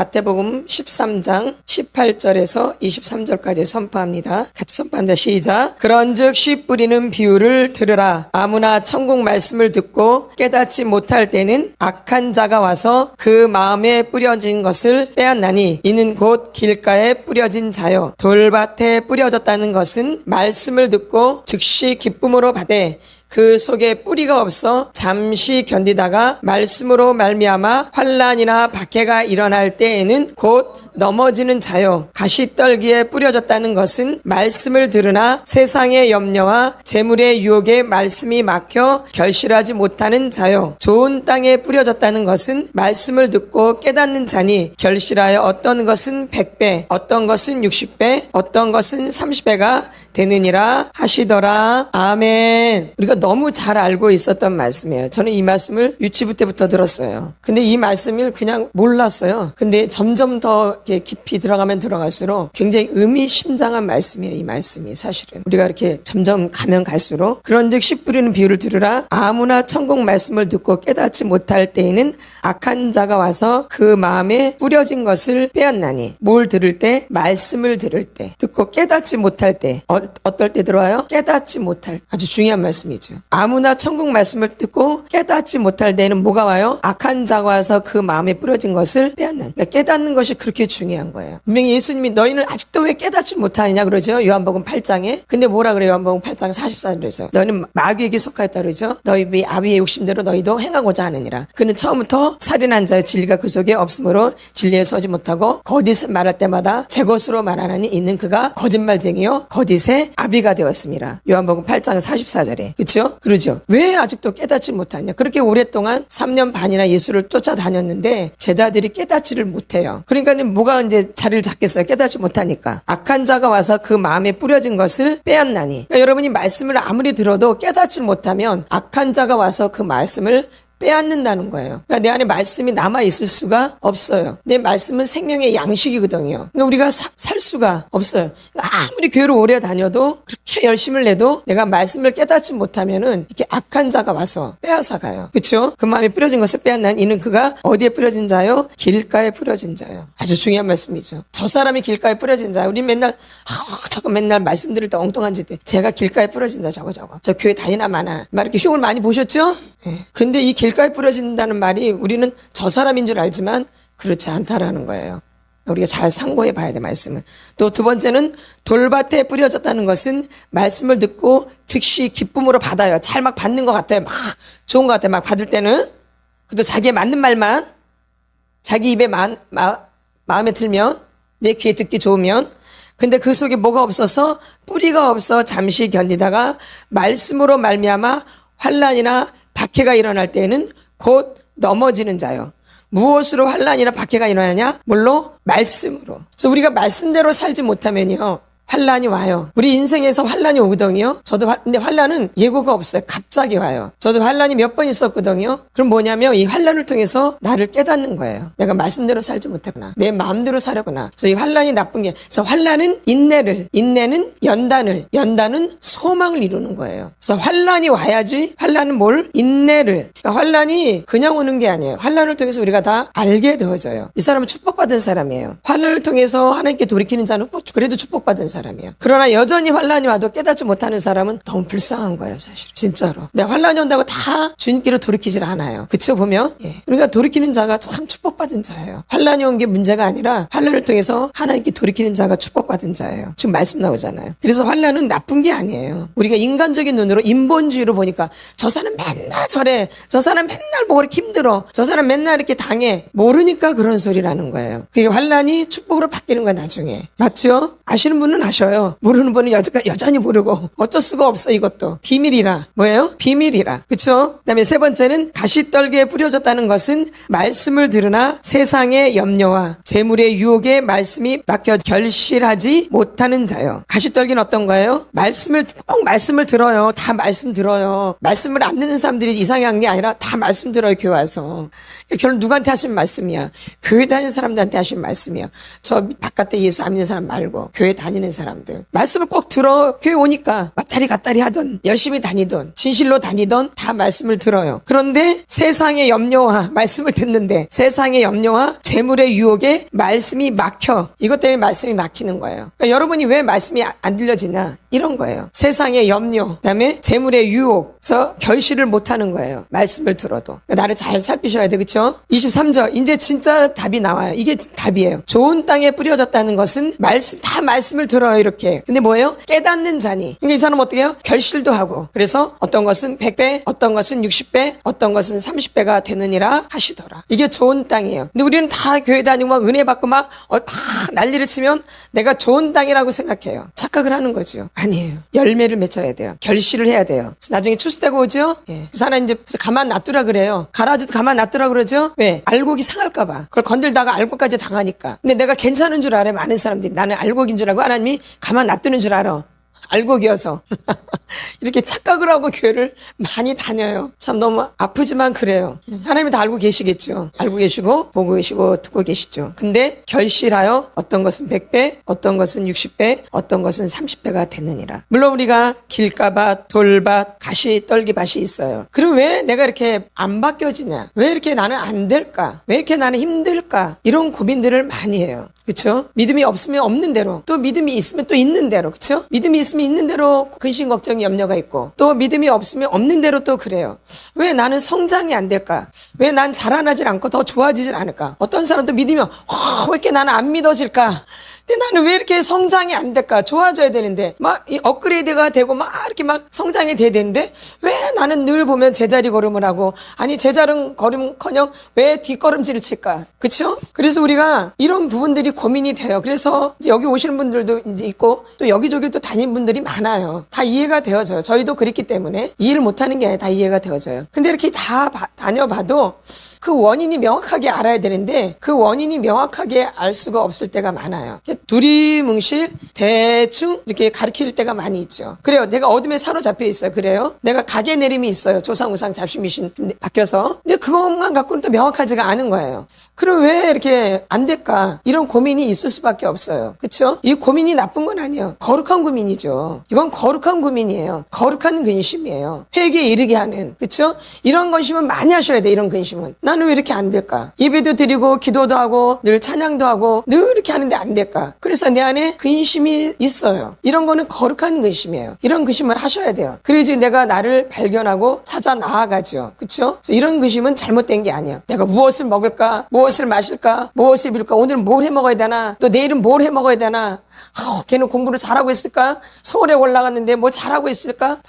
마태복음 13장 18절에서 23절까지 선포합니다. 같이 선포합니다. 시작. 그런즉 씨 뿌리는 비유를 들으라. 아무나 천국 말씀을 듣고 깨닫지 못할 때는 악한 자가 와서 그 마음에 뿌려진 것을 빼앗나니 이는 곧 길가에 뿌려진 자요 돌밭에 뿌려졌다는 것은 말씀을 듣고 즉시 기쁨으로 받되 그 속에 뿌리가 없어 잠시 견디다가 말씀으로 말미암아 환난이나 박해가 일어날 때에는 곧 넘어지는 자요 가시떨기에 뿌려졌다는 것은 말씀을 들으나 세상의 염려와 재물의 유혹에 말씀이 막혀 결실하지 못하는 자요 좋은 땅에 뿌려졌다는 것은 말씀을 듣고 깨닫는 자니 결실하여 어떤 것은 100배 어떤 것은 60배 어떤 것은 30배가 되느니라 하시더라. 아멘. 우리가 너무 잘 알고 있었던 말씀이에요. 저는 이 말씀을 유치부 때부터 들었어요. 근데 이 말씀을 그냥 몰랐어요. 근데 점점 더 이렇게 깊이 들어가면 들어갈수록 굉장히 의미심장한 말씀이에요. 이 말씀이 사실은. 우리가 이렇게 점점 가면 갈수록 그런즉 씨 뿌리는 비유를 들으라. 아무나 천국 말씀을 듣고 깨닫지 못할 때에는 악한 자가 와서 그 마음에 뿌려진 것을 빼앗나니 뭘 들을 때? 말씀을 들을 때. 듣고 깨닫지 못할 때. 어떨 때 들어와요? 깨닫지 못할 때. 아주 중요한 말씀이죠. 아무나 천국 말씀을 듣고 깨닫지 못할 때는 뭐가 와요? 악한 자가 와서 그 마음에 뿌려진 것을 빼앗나니. 그러니까 깨닫는 것이 그렇게 중요한 거예요. 분명히 예수님이 너희는 아직도 왜 깨닫지 못하느냐 그러죠. 요한복음 8장에. 근데 뭐라 그래요? 요한복음 8장 44절에서 너희는 마귀에게 속하였다 그러죠. 너희 아비의 욕심대로 너희도 행하고자 하느니라. 그는 처음부터 살인한 자의 진리가 그 속에 없으므로 진리에 서지 못하고 거짓을 말할 때마다 제 것으로 말하나니 이는 그가 거짓말쟁이요 거짓의 아비가 되었습니다. 요한복음 8장 44절에. 그렇죠? 그러죠. 왜 아직도 깨닫지 못하냐? 그렇게 오랫동안 3년 반이나 예수를 쫓아다녔는데 제자들이 깨닫지를 못해요. 그러니까 뭐가 이제 자리를 잡겠어요? 깨닫지 못하니까. 악한 자가 와서 그 마음에 뿌려진 것을 빼앗나니. 그러니까 여러분이 말씀을 아무리 들어도 깨닫지 못하면 악한 자가 와서 그 말씀을 빼앗는다는 거예요. 그러니까 내 안에 말씀이 남아있을 수가 없어요. 내 말씀은 생명의 양식이거든요. 그러니까 우리가 살 수가 없어요. 그러니까 아무리 교회를 오래 다녀도 그렇게 열심을 내도 내가 말씀을 깨닫지 못하면은 이렇게 악한 자가 와서 빼앗아가요. 그렇죠? 그 마음에 뿌려진 것을 빼앗난 이는 그가 어디에 뿌려진 자요? 길가에 뿌려진 자요. 아주 중요한 말씀이죠. 저 사람이 길가에 뿌려진 자요. 우리 맨날 저거 맨날 말씀 드릴 때 엉뚱한 짓 제가 길가에 뿌려진 자 저거 저 교회 다니나 마나 막 이렇게 흉을 많이 보셨죠? 네. 근데 이 길가에 뿌려진다는 말이 우리는 저 사람인 줄 알지만 그렇지 않다라는 거예요. 우리가 잘 상고해 봐야 돼, 말씀은. 또 두 번째는 돌밭에 뿌려졌다는 것은 말씀을 듣고 즉시 기쁨으로 받아요. 잘 막 받는 것 같아요. 막 좋은 것 같아요. 막 받을 때는. 그래도 자기에 맞는 말만 자기 입에 마음에 들면 내 귀에 듣기 좋으면 근데 그 속에 뭐가 없어서 뿌리가 없어 잠시 견디다가 말씀으로 말미암아 환난이나 박해가 일어날 때에는 곧 넘어지는 자요. 무엇으로 환난이나 박해가 일어나냐? 뭘로? 말씀으로. 그래서 우리가 말씀대로 살지 못하면요. 환난이 와요. 우리 인생에서 환난이 오거든요. 저도 근데 환난은 예고가 없어요. 갑자기 와요. 저도 환난이 몇 번 있었거든요. 그럼 뭐냐면 이 환난을 통해서 나를 깨닫는 거예요. 내가 말씀대로 살지 못하구나. 내 마음대로 살았구나. 그래서 이 환난이 나쁜 게 그래서 환난은 인내는 연단은 소망을 이루는 거예요. 그래서 환난이 와야지. 환난은 뭘? 인내를. 그러니까 환난이 그냥 오는 게 아니에요. 환난을 통해서 우리가 다 알게 되어져요. 이 사람은 축복받은 사람이에요. 환난을 통해서 하나님께 돌이키는 자는 그래도 축복받은 사람이에요. 그러나 여전히 환난이 와도 깨닫지 못하는 사람은 너무 불쌍한 거예요, 사실. 진짜로. 내가 환난이 온다고 다 주님께로 돌이키질 않아요. 그쵸, 보면? 예. 그러니까 돌이키는 자가 참 축복받은 자예요. 환난이 온 게 문제가 아니라 환난을 통해서 하나님께 돌이키는 자가 축복받은 자예요. 지금 말씀 나오잖아요. 그래서 환난은 나쁜 게 아니에요. 우리가 인간적인 눈으로 인본주의로 보니까 저 사람 맨날 저래. 저 사람 맨날 뭐 그렇게 힘들어. 저 사람 맨날 이렇게 당해. 모르니까 그런 소리라는 거예요. 그게 환난이 축복으로 바뀌는 거야, 나중에. 맞죠? 아시는 분은 아셔요. 모르는 분은 여전히 모르고 어쩔 수가 없어. 이것도 비밀이라. 뭐예요? 비밀이라. 그쵸? 그 다음에 세 번째는 가시떨기에 뿌려졌다는 것은 말씀을 들으나 세상의 염려와 재물의 유혹에 말씀이 막혀 결실하지 못하는 자요. 가시떨기는 어떤 거예요? 꼭 말씀을 들어요. 다 말씀 들어요. 말씀을 안 듣는 사람들이 이상한 게 아니라 다 말씀 들어요. 교회 와서. 결론 누구한테 하신 말씀이야? 교회 다니는 사람들한테 하신 말씀이야. 저 바깥에 예수 안 믿는 사람 말고 교회 다니는 사람들. 말씀을 꼭 들어. 교회 오니까 왔다리 갔다리 하던, 열심히 다니던, 진실로 다니던 다 말씀을 들어요. 그런데 세상의 염려와 말씀을 듣는데 세상의 염려와 재물의 유혹에 말씀이 막혀. 이것 때문에 말씀이 막히는 거예요. 그러니까 여러분이 왜 말씀이 안 들려지냐? 이런 거예요. 세상의 염려, 그다음에 재물의 유혹에서 결실을 못하는 거예요. 말씀을 들어도. 그러니까 나를 잘 살피셔야 돼. 그렇죠? 23절 이제 진짜 답이 나와요. 이게 답이에요. 좋은 땅에 뿌려졌다는 것은 다 말씀을 들어요. 이렇게. 근데 뭐예요? 깨닫는 자니. 그러니까 이 사람 어떻게 해요? 결실도 하고. 그래서 어떤 것은 100배, 어떤 것은 60배, 어떤 것은 30배가 되느니라 하시더라. 이게 좋은 땅이에요. 근데 우리는 다 교회 다니고 막 은혜 받고 막 난리를 치면 내가 좋은 땅이라고 생각해요. 착각을 하는 거죠. 아니에요. 열매를 맺어야 돼요. 결실을 해야 돼요. 그래서 나중에 추수되고 오죠? 예. 그 사람 이제 가만 놔두라 그래요. 가라지도 가만 놔두라 그러죠? 왜? 알곡이 상할까봐. 그걸 건들다가 알곡까지 당하니까. 근데 내가 괜찮은 줄 알아요. 많은 사람들이. 나는 알곡인 줄 알고 하나님이 가만 놔두는 줄 알아. 알곡이어서. 이렇게 착각을 하고 교회를 많이 다녀요. 참 너무 아프지만 그래요. 하나님이 다 알고 계시겠죠. 알고 계시고 보고 계시고 듣고 계시죠. 근데 결실하여 어떤 것은 100배, 어떤 것은 60배, 어떤 것은 30배가 되느니라. 물론 우리가 길가밭, 돌밭, 가시, 떨기밭이 있어요. 그럼 왜 내가 이렇게 안 바뀌어지냐? 왜 이렇게 나는 안 될까? 왜 이렇게 나는 힘들까? 이런 고민들을 많이 해요. 그렇죠? 믿음이 없으면 없는 대로, 또 믿음이 있으면 또 있는 대로, 그렇죠? 믿음이 있으면 있는 대로 근심, 걱정, 염려가 있고, 또 믿음이 없으면 없는 대로 또 그래요. 왜 나는 성장이 안 될까? 왜 난 자라나질 않고 더 좋아지질 않을까? 어떤 사람도 믿으면 왜 이렇게 나는 안 믿어질까? 근데 나는 왜 이렇게 성장이 안 될까? 좋아져야 되는데 막 이 업그레이드가 되고 막 이렇게 막 성장이 돼야 되는데 왜 나는 늘 보면 제자리 걸음을 하고, 아니 제자리 걸음커녕 왜 뒷걸음질을 칠까? 그렇죠? 그래서 우리가 이런 부분들이 고민이 돼요. 그래서 이제 여기 오시는 분들도 이제 있고 또 여기저기 또 다니는 분들이 많아요. 다 이해가 되어져요. 저희도 그랬기 때문에 이해를 못하는 게 아니라 다 이해가 되어져요. 근데 이렇게 다 다녀봐도 그 원인이 명확하게 알아야 되는데 그 원인이 명확하게 알 수가 없을 때가 많아요. 두리뭉실 대충 이렇게 가르칠 때가 많이 있죠. 그래요. 내가 어둠에 사로잡혀 있어요. 그래요. 내가 가게 내림이 있어요. 조상우상 잡신미신 바뀌어서. 근데 그것만 갖고는 또 명확하지가 않은 거예요. 그럼 왜 이렇게 안 될까? 이런 고민이 있을 수밖에 없어요. 그렇죠? 이 고민이 나쁜 건 아니에요. 거룩한 고민이죠. 이건 거룩한 고민이에요. 거룩한 근심이에요. 회개에 이르게 하는. 그렇죠? 이런 근심은 많이 하셔야 돼. 이런 근심은. 나는 왜 이렇게 안 될까? 예배도 드리고 기도도 하고 늘 찬양도 하고 늘 이렇게 하는데 안 될까? 그래서 내 안에 근심이 있어요. 이런 거는 거룩한 근심이에요. 이런 근심을 하셔야 돼요. 그래야지 내가 나를 발견하고 찾아 나아가죠. 그렇죠? 이런 근심은 잘못된 게 아니에요. 내가 무엇을 먹을까? 무엇을 마실까? 무엇을 입을까? 오늘은 뭘 해 먹어야 되나? 또 내일은 뭘 해 먹어야 되나? 걔는 공부를 잘하고 있을까? 서울에 올라갔는데 뭐 잘하고 있을까?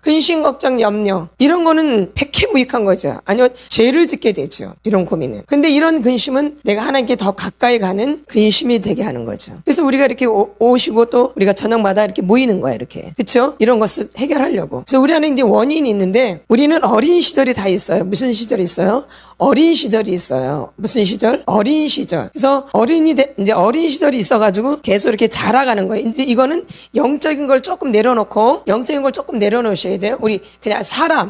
근심, 걱정, 염려 이런 거는 백해무익한 거죠. 아니요, 죄를 짓게 되죠. 이런 고민은. 근데 이런 근심은 내가 하나님께 더 가까이 가는 근심이 되게 하는 거죠. 그래서 우리가 이렇게 오시고 또 우리가 저녁마다 이렇게 모이는 거야. 이렇게. 그렇죠? 이런 것을 해결하려고. 그래서 우리 안에 이제 원인이 있는데 우리는 어린 시절이 다 있어요. 무슨 시절이 있어요? 어린 시절이 있어요. 무슨 시절? 어린 시절. 그래서 이제 어린 시절이 있어가지고 계속 이렇게 자라가는 거예요. 이제 이거는 영적인 걸 조금 내려놓고, 영적인 걸 조금 내려놓으셔야 돼요. 우리 그냥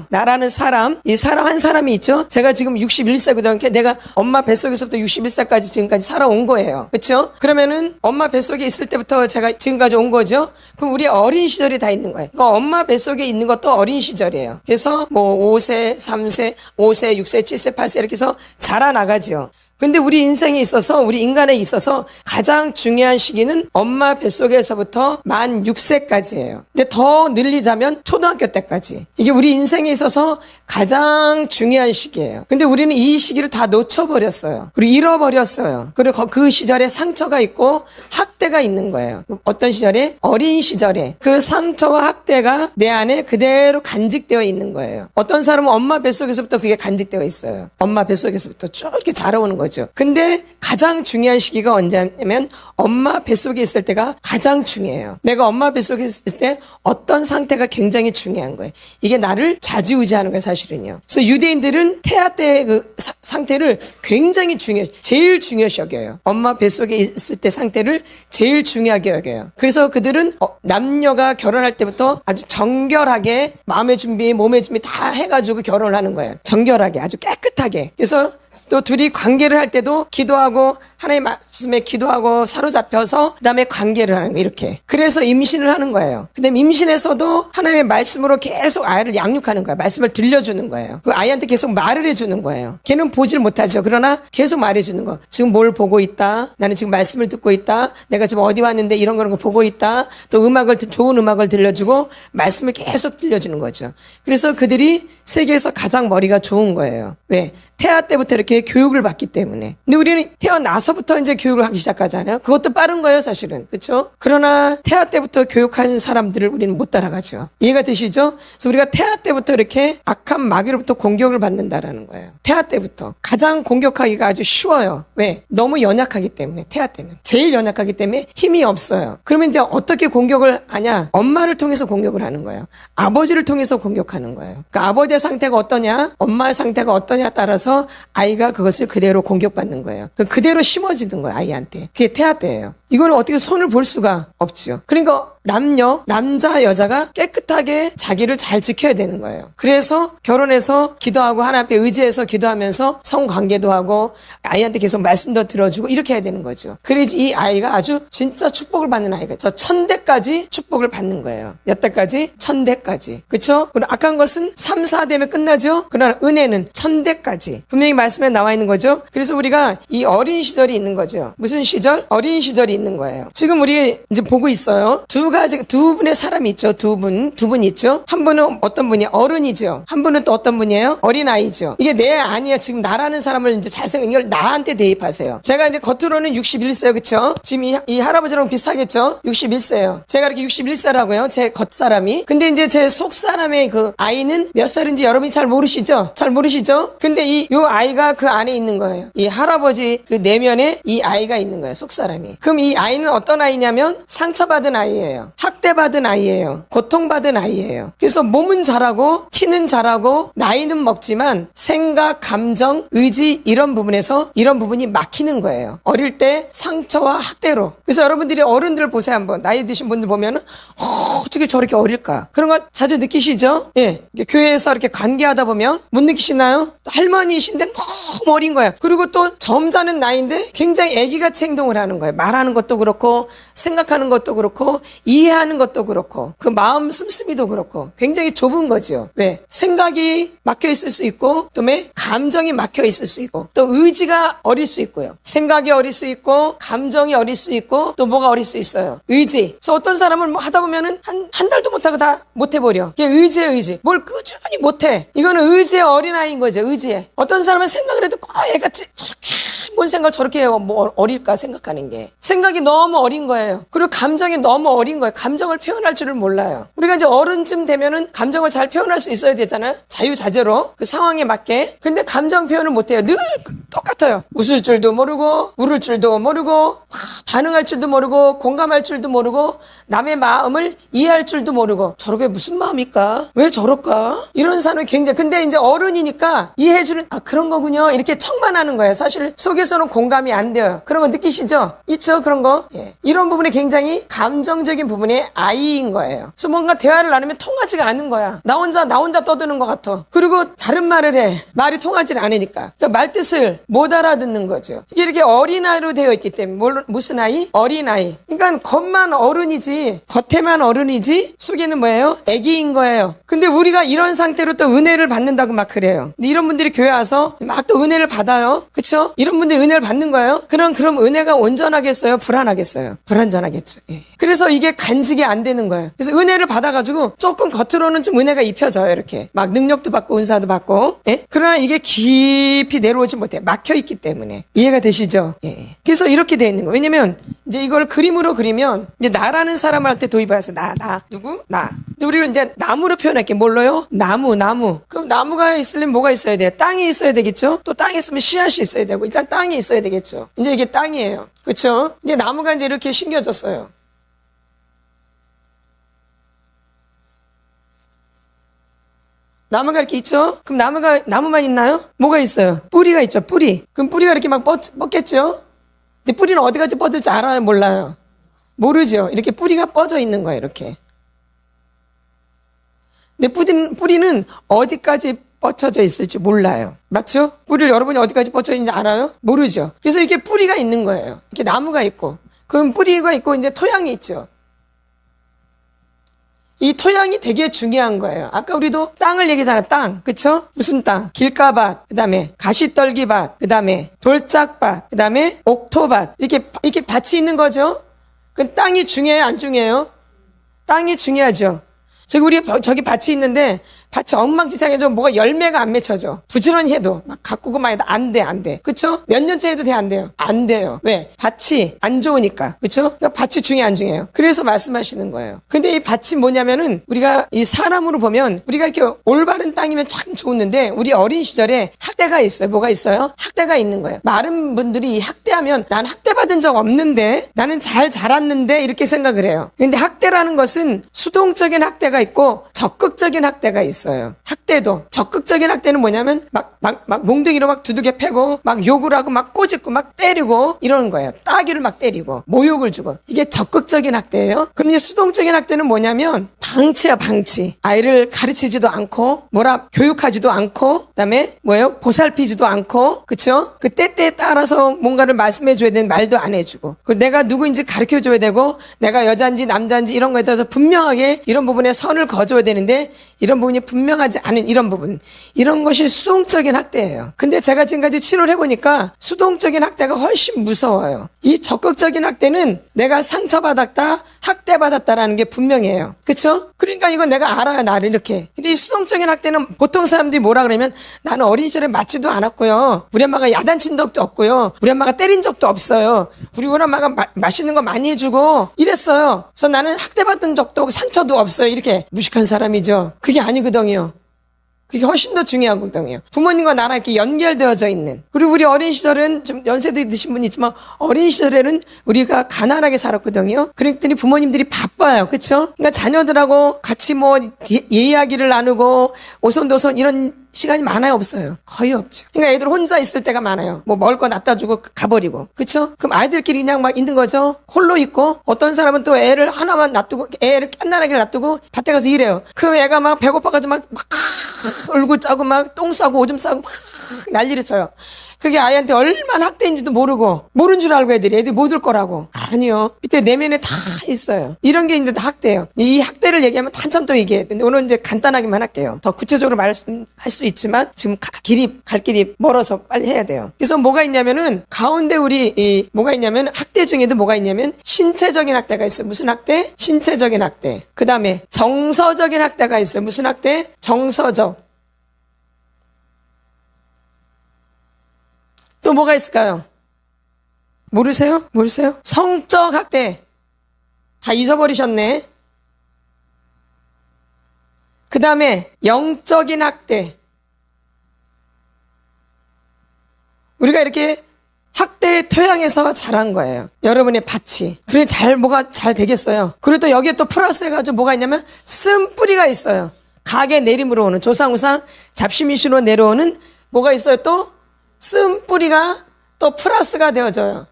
나라는 사람, 이 사람 한 사람이 있죠? 제가 지금 61세거든요. 내가 엄마 뱃속에서부터 61세까지 지금까지 살아온 거예요. 그렇죠? 그러면은 엄마 뱃속에 있을 때부터 제가 지금까지 온 거죠? 그럼 우리 어린 시절이 다 있는 거예요. 그러니까 엄마 뱃속에 있는 것도 어린 시절이에요. 그래서 뭐 5세, 3세, 5세, 6세, 7세, 8세 이렇게 해서 자라나가죠. 근데 우리 인생에 있어서, 우리 인간에 있어서 가장 중요한 시기는 엄마 뱃속에서부터 만 6세까지예요. 근데 더 늘리자면 초등학교 때까지. 이게 우리 인생에 있어서 가장 중요한 시기예요. 근데 우리는 이 시기를 다 놓쳐버렸어요. 그리고 잃어버렸어요. 그리고 그 시절에 상처가 있고 학대가 있는 거예요. 어떤 시절에? 어린 시절에. 그 상처와 학대가 내 안에 그대로 간직되어 있는 거예요. 어떤 사람은 엄마 뱃속에서부터 그게 간직되어 있어요. 엄마 뱃속에서부터 쭉 이렇게 자라오는 거죠. 근데 가장 중요한 시기가 언제냐면 엄마 뱃속에 있을 때가 가장 중요해요. 내가 엄마 뱃속에 있을 때 어떤 상태가 굉장히 중요한 거예요. 이게 나를 좌지우지하는 거예요, 사실은요. 그래서 유대인들은 태아 때의 그 상태를 굉장히 제일 중요시 여겨요. 엄마 뱃속에 있을 때 상태를 제일 중요하게 여겨요. 그래서 그들은 남녀가 결혼할 때부터 아주 정결하게 마음의 준비, 몸의 준비 다 해가지고 결혼을 하는 거예요. 정결하게, 아주 깨끗하게. 그래서 또 둘이 관계를 할 때도 기도하고 하나님의 말씀에 기도하고 사로잡혀서 그다음에 관계를 하는 거예요. 이렇게. 그래서 임신을 하는 거예요. 근데 임신에서도 하나님의 말씀으로 계속 아이를 양육하는 거예요. 말씀을 들려주는 거예요. 그 아이한테 계속 말을 해주는 거예요. 걔는 보질 못하죠. 그러나 계속 말해주는 거. 지금 뭘 보고 있다. 나는 지금 말씀을 듣고 있다. 내가 지금 어디 왔는데 이런 거 보고 있다. 또 좋은 음악을 들려주고 말씀을 계속 들려주는 거죠. 그래서 그들이 세계에서 가장 머리가 좋은 거예요. 왜? 태아 때부터 이렇게 교육을 받기 때문에. 근데 우리는 태어나서부터 이제 교육을 하기 시작하잖아요. 그것도 빠른 거예요, 사실은. 그렇죠? 그러나 태아 때부터 교육한 사람들을 우리는 못 따라가죠. 이해가 되시죠? 그래서 우리가 태아 때부터 이렇게 악한 마귀로부터 공격을 받는다라는 거예요. 태아 때부터. 가장 공격하기가 아주 쉬워요. 왜? 너무 연약하기 때문에, 태아 때는. 제일 연약하기 때문에 힘이 없어요. 그러면 이제 어떻게 공격을 하냐? 엄마를 통해서 공격을 하는 거예요. 아버지를 통해서 공격하는 거예요. 그러니까 아버지의 상태가 어떠냐? 엄마의 상태가 어떠냐에 따라서 아이가 그것을 그대로 공격받는 거예요. 그대로 심어지는 거예요, 아이한테. 그게 태아 때예요. 이거는 어떻게 손을 볼 수가 없죠. 그러니까 남자, 여자가 깨끗하게 자기를 잘 지켜야 되는 거예요. 그래서 결혼해서 기도하고 하나님 앞에 의지해서 기도하면서 성관계도 하고 아이한테 계속 말씀도 들어주고 이렇게 해야 되는 거죠. 그래야지 이 아이가 아주 진짜 축복을 받는 아이가 저 1000대까지 축복을 받는 거예요. 몇 대까지? 1000대까지. 그렇죠? 그럼 악한 것은 3, 4대면 끝나죠? 그러나 은혜는 1000대까지. 분명히 말씀에 나와 있는 거죠. 그래서 우리가 이 어린 시절이 있는 거죠. 무슨 시절? 어린 시절이 있는 거예요. 지금 우리 이제 보고 있어요. 두 분의 사람이 있죠. 두 분 있죠. 한 분은 어떤 분이에요? 어른이죠. 한 분은 또 어떤 분이에요? 어린아이죠. 이게 내 아니야. 지금 나라는 사람을 이제 이걸 나한테 대입하세요. 제가 이제 겉으로는 61세요. 그쵸? 지금 이 할아버지랑 비슷하겠죠? 61세예요. 제가 이렇게 61세라고요. 제 겉사람이. 근데 이제 제 속사람의 그 아이는 몇 살인지 여러분이 잘 모르시죠? 잘 모르시죠? 근데 요 아이가 그 안에 있는 거예요. 이 할아버지 그 내면에 이 아이가 있는 거예요. 속사람이. 그럼 이 아이는 어떤 아이냐면 상처받은 아이예요. 학대받은 아이예요. 고통받은 아이예요. 그래서 몸은 자라고 키는 자라고 나이는 먹지만 생각, 감정, 의지 이런 부분이 막히는 거예요. 어릴 때 상처와 학대로. 그래서 여러분들이 어른들 보세요 한번. 나이 드신 분들 보면은 어떻게 저렇게 어릴까? 그런 거 자주 느끼시죠? 예. 교회에서 이렇게 관계하다 보면 못 느끼시나요? 할머니이신데 너무 어린 거예요. 그리고 또 점잖은 나이인데 굉장히 애기같이 행동을 하는 거예요. 말하는 것도 그렇고 생각하는 것도 그렇고 이해하는 것도 그렇고 그 마음 씀씀이도 그렇고 굉장히 좁은 거죠. 왜? 생각이 막혀 있을 수 있고 또 감정이 막혀 있을 수 있고 또 의지가 어릴 수 있고요. 생각이 어릴 수 있고 감정이 어릴 수 있고 또 뭐가 어릴 수 있어요. 의지. 그래서 어떤 사람을 하다 보면은 한 달도 못하고 다 못해버려. 이게 의지에 의지. 뭘 꾸준히 못해. 이거는 의지의 어린아이인 거죠. 의지에. 어떤 사람은 생각을 해도 애같이 저렇게 뭔 생각 저렇게 해요. 뭐 어릴까 생각하는 게. 생각이 너무 어린 거예요. 그리고 감정이 너무 어린 거예요. 감정을 표현할 줄을 몰라요. 우리가 이제 어른쯤 되면은 감정을 잘 표현할 수 있어야 되잖아요. 자유자재로 그 상황에 맞게. 근데 감정 표현을 못해요. 늘 똑같아요. 웃을 줄도 모르고 울을 줄도 모르고 반응할 줄도 모르고 공감할 줄도 모르고 남의 마음을 이해할 줄도 모르고 저렇게 무슨 마음일까? 왜 저럴까? 이런 사람이 굉장히 근데 이제 어른이니까 이해해주는 그런 거군요. 이렇게 척만 하는 거예요. 사실 속에서는 공감이 안 돼요. 그런 거 느끼시죠? 있죠? 그런 거? 예. 이런 부분이 굉장히 감정적인 부분의 아이인 거예요. 그래서 뭔가 대화를 나누면 통하지가 않는 거야. 나 혼자 떠드는 것 같아. 그리고 다른 말을 해. 말이 통하지 않으니까. 그러니까 말뜻을 못 알아듣는 거죠. 이게 이렇게 어린아이로 되어 있기 때문에 무슨 아이? 어린아이. 그러니까 겉만 어른이지 겉에만 어른이지 속에는 뭐예요? 애기인 거예요. 근데 우리가 이런 상태로 또 은혜를 받는다고 막 그래요. 근데 이런 분들이 교회 와서 막 또 은혜를 받아요. 그쵸? 이런 분들이 은혜를 받는 거예요. 그럼 은혜가 온전하겠어요? 불안하겠어요? 불완전하겠죠. 예. 그래서 이게 간직이 안 되는 거예요. 그래서 은혜를 받아가지고 조금 겉으로는 좀 은혜가 입혀져요. 이렇게 막 능력도 받고 은사도 받고. 예? 그러나 이게 깊이 내려오지 못해. 막혀있기 때문에. 이해가 되시죠? 예. 그래서 이렇게 돼 있는 거예요. 왜냐면 이제 이걸 그림으로 그리면 이제 나라는 사람한테 도입해서 누구? 나. 근데 우리는 이제 나무로 표현할게. 뭘로요? 나무. 그럼 나무가 있으려면 뭐가 있어야 돼요? 땅이 있어야 되겠죠? 또 땅이 있으면 씨앗이 있어야 되고 일단 땅이 있어야 되겠죠. 이제 이게 땅이에요. 그렇죠? 이제 나무가 이제 이렇게 심겨졌어요. 나무가 이렇게 있죠? 그럼 나무만 있나요? 뭐가 있어요? 뿌리가 있죠, 뿌리. 그럼 뿌리가 이렇게 막 뻗겠죠? 근데 뿌리는 어디까지 뻗을지 알아요? 몰라요? 모르죠? 이렇게 뿌리가 뻗어 있는 거예요, 이렇게. 근데 뿌리는 어디까지 뻗쳐져 있을지 몰라요. 맞죠? 뿌리를 여러분이 어디까지 뻗쳐 있는지 알아요? 모르죠. 그래서 이게 뿌리가 있는 거예요. 이렇게 나무가 있고, 그럼 뿌리가 있고 이제 토양이 있죠. 이 토양이 되게 중요한 거예요. 아까 우리도 땅을 얘기하잖아. 땅. 그쵸? 무슨 땅? 길가밭, 그 다음에 가시떨기밭, 그 다음에 돌짝밭, 그 다음에 옥토밭. 이렇게 밭이 있는 거죠. 그 땅이 중요해요? 안 중요해요? 땅이 중요하죠. 저기 밭이 있는데 밭이 엉망진창해져 뭐가 열매가 안 맺혀져. 부지런히 해도 막 가꾸고만 해도 안 돼. 그쵸? 몇 년째 해도 안 돼요. 안 돼요. 왜? 밭이 안 좋으니까. 그쵸? 그러니까 밭이 중요해 안 중요해요? 그래서 말씀하시는 거예요. 근데 이 밭이 뭐냐면은 우리가 이 사람으로 보면 우리가 이렇게 올바른 땅이면 참 좋은데 우리 어린 시절에 학대가 있어요. 뭐가 있어요? 학대가 있는 거예요. 많은 분들이 이 학대하면 난 학대받은 적 없는데 나는 잘 자랐는데 이렇게 생각을 해요. 근데 학대라는 것은 수동적인 학대가 있고 적극적인 학대가 있어요. 학대도 적극적인 학대는 뭐냐면 막 몽둥이로 막 두들겨 패고 막 욕을 하고 막 꼬집고 막 때리고 이러는 거예요. 따귀를 막 때리고 모욕을 주고 이게 적극적인 학대예요. 그럼 이제 수동적인 학대는 뭐냐면 방치야 방치. 아이를 가르치지도 않고 교육하지도 않고 그다음에 뭐예요? 보살피지도 않고 그쵸? 그 때때에 따라서 뭔가를 말씀해 줘야 되는 말도 안 해주고 그리고 내가 누구인지 가르쳐 줘야 되고 내가 여자인지 남자인지 이런 거에 대해서 분명하게 이런 부분에 선을 그어줘야 되는데 이런 부분이 분명하지 않은 이런 부분 이런 것이 수동적인 학대예요. 근데 제가 지금까지 치료를 해보니까 수동적인 학대가 훨씬 무서워요. 이 적극적인 학대는 내가 상처받았다 학대받았다라는 게 분명해요. 그쵸? 그러니까 이건 내가 알아요. 나를 이렇게. 근데 이 수동적인 학대는 보통 사람들이 뭐라 그러면 나는 어린 시절에 맞지도 않았고요. 우리 엄마가 야단친 적도 없고요. 우리 엄마가 때린 적도 없어요. 우리 엄마가 맛있는 거 많이 해주고 이랬어요. 그래서 나는 학대받은 적도 없고 상처도 없어요. 이렇게 무식한 사람이죠. 그게 아니거든요. 그게 훨씬 더 중요하거든요. 부모님과 나랑 이렇게 연결되어져 있는. 그리고 우리 어린 시절은 좀 연세도 드신 분이 있지만 어린 시절에는 우리가 가난하게 살았거든요. 그랬더니 부모님들이 바빠요. 그쵸? 그러니까 자녀들하고 같이 뭐 이야기를 나누고 오손도손 이런 시간이 많아요? 없어요? 거의 없죠. 그러니까 애들 혼자 있을 때가 많아요. 뭐 먹을 거 놔다 주고 가버리고. 그쵸? 그럼 아이들끼리 그냥 막 있는 거죠. 홀로 있고 어떤 사람은 또 애를 하나만 놔두고 애를 깐난하게 놔두고 밭에 가서 일해요. 그럼 애가 막 배고파가지고 막 울고 짜고 막 똥 싸고 오줌 싸고 막 난리를 쳐요. 그게 아이한테 얼마나 학대인지도 모르고 모른 줄 알고 애들이 못 올 거라고. 아니요. 밑에 내면에 다 있어요. 이런 게 이제 다 학대예요. 이 학대를 얘기하면 한참 또 얘기해요. 근데 오늘 이제 간단하게만 할게요. 더 구체적으로 말씀할 수 있지만 지금 갈 길이 멀어서 빨리 해야 돼요. 그래서 뭐가 있냐면은 가운데 뭐가 있냐면 학대 중에도 뭐가 있냐면 신체적인 학대가 있어요. 무슨 학대? 신체적인 학대. 그 다음에 정서적인 학대가 있어요. 무슨 학대? 정서적. 또 뭐가 있을까요? 모르세요? 성적 학대. 다 잊어버리셨네. 그 다음에 영적인 학대. 우리가 이렇게 학대의 토양에서 자란 거예요. 여러분의 밭이. 그래 뭐가 잘 되겠어요. 그리고 또 여기에 또 플러스 해가지고 뭐가 있냐면 쓴뿌리가 있어요. 각의 내림으로 오는 조상우상 잡시미시로 내려오는 뭐가 있어요 또? 쓴뿌리가 또 플러스가 되어져요.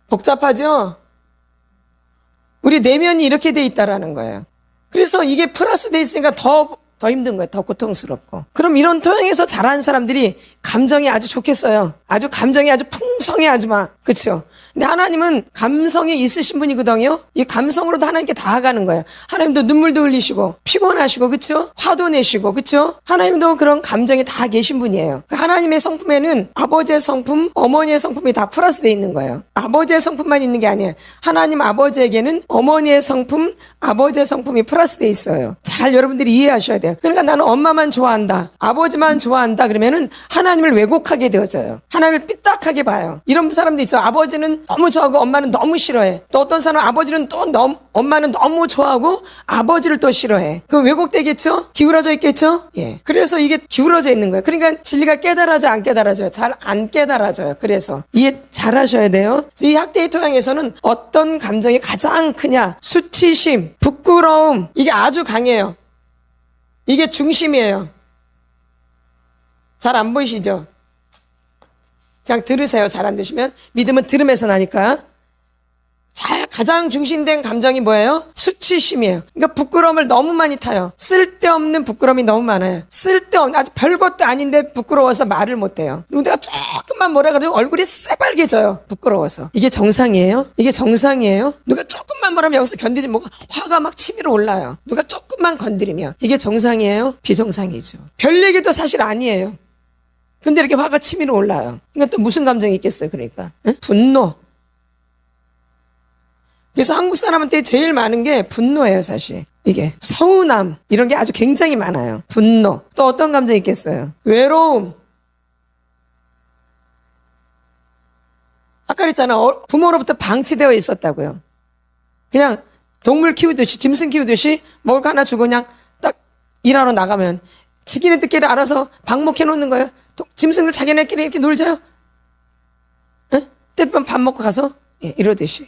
복잡하죠? 우리 내면이 이렇게 돼 있다라는 거예요. 그래서 이게 플러스 돼 있으니까 더 힘든 거예요. 더 고통스럽고. 그럼 이런 토양에서 자란 사람들이 감정이 아주 좋겠어요. 아주 감정이 아주 풍성해 아주 막. 그렇죠? 근데 하나님은 감성이 있으신 분이거든요. 이 감성으로도 하나님께 다가가는 거예요. 하나님도 눈물도 흘리시고 피곤하시고 그렇죠? 화도 내시고 그렇죠? 하나님도 그런 감정이 다 계신 분이에요. 하나님의 성품에는 아버지의 성품, 어머니의 성품이 다 플러스 돼 있는 거예요. 아버지의 성품만 있는 게 아니에요. 하나님 아버지에게는 어머니의 성품, 아버지의 성품이 플러스 돼 있어요. 잘 여러분들이 이해하셔야 돼요. 그러니까 나는 엄마만 좋아한다, 아버지만 좋아한다 그러면은 하나님을 왜곡하게 되어져요. 하나님을 삐딱하게 봐요. 이런 사람도 있죠. 아버지는 너무 좋아하고 엄마는 너무 싫어해. 또 어떤 사람은 아버지는 엄마는 너무 좋아하고 아버지를 또 싫어해. 그럼 왜곡되겠죠? 기울어져 있겠죠? 예. 그래서 이게 기울어져 있는 거예요. 그러니까 진리가 깨달아져 안 깨달아져요? 잘 안 깨달아져요. 그래서 이해 잘 하셔야 돼요. 이 학대의 토양에서는 어떤 감정이 가장 크냐? 수치심, 부끄러움 이게 아주 강해요. 이게 중심이에요. 잘 안 보이시죠? 그냥 들으세요. 잘 안 드시면. 믿음은 들음에서 나니까. 가장 중심된 감정이 뭐예요? 수치심이에요. 그러니까 부끄러움을 너무 많이 타요. 쓸데없는 부끄러움이 너무 많아요. 쓸데없는, 아주 별것도 아닌데 부끄러워서 말을 못해요. 그리고 내가 조금만 뭐라 그래도 얼굴이 새빨개져요. 부끄러워서. 이게 정상이에요? 이게 정상이에요? 누가 조금만 뭐라면 여기서 견디지 못하고 화가 막 치밀어 올라요. 누가 조금만 건드리면. 이게 정상이에요? 비정상이죠. 별 얘기도 사실 아니에요. 근데 이렇게 화가 치밀어 올라요. 그러니까 또 무슨 감정이 있겠어요? 그러니까 응? 분노. 그래서 한국 사람한테 제일 많은 게 분노예요, 사실. 이게 서운함 이런 게 아주 굉장히 많아요. 분노. 또 어떤 감정이 있겠어요? 외로움. 아까 그랬잖아. 부모로부터 방치되어 있었다고요. 그냥 동물 키우듯이, 짐승 키우듯이 먹을 거 하나 주고 그냥 딱 일하러 나가면 지기네들끼리 알아서 방목해 놓는 거예요. 짐승들 자기네끼리 이렇게 놀자요. 때때면 밥 먹고 가서 이러듯이.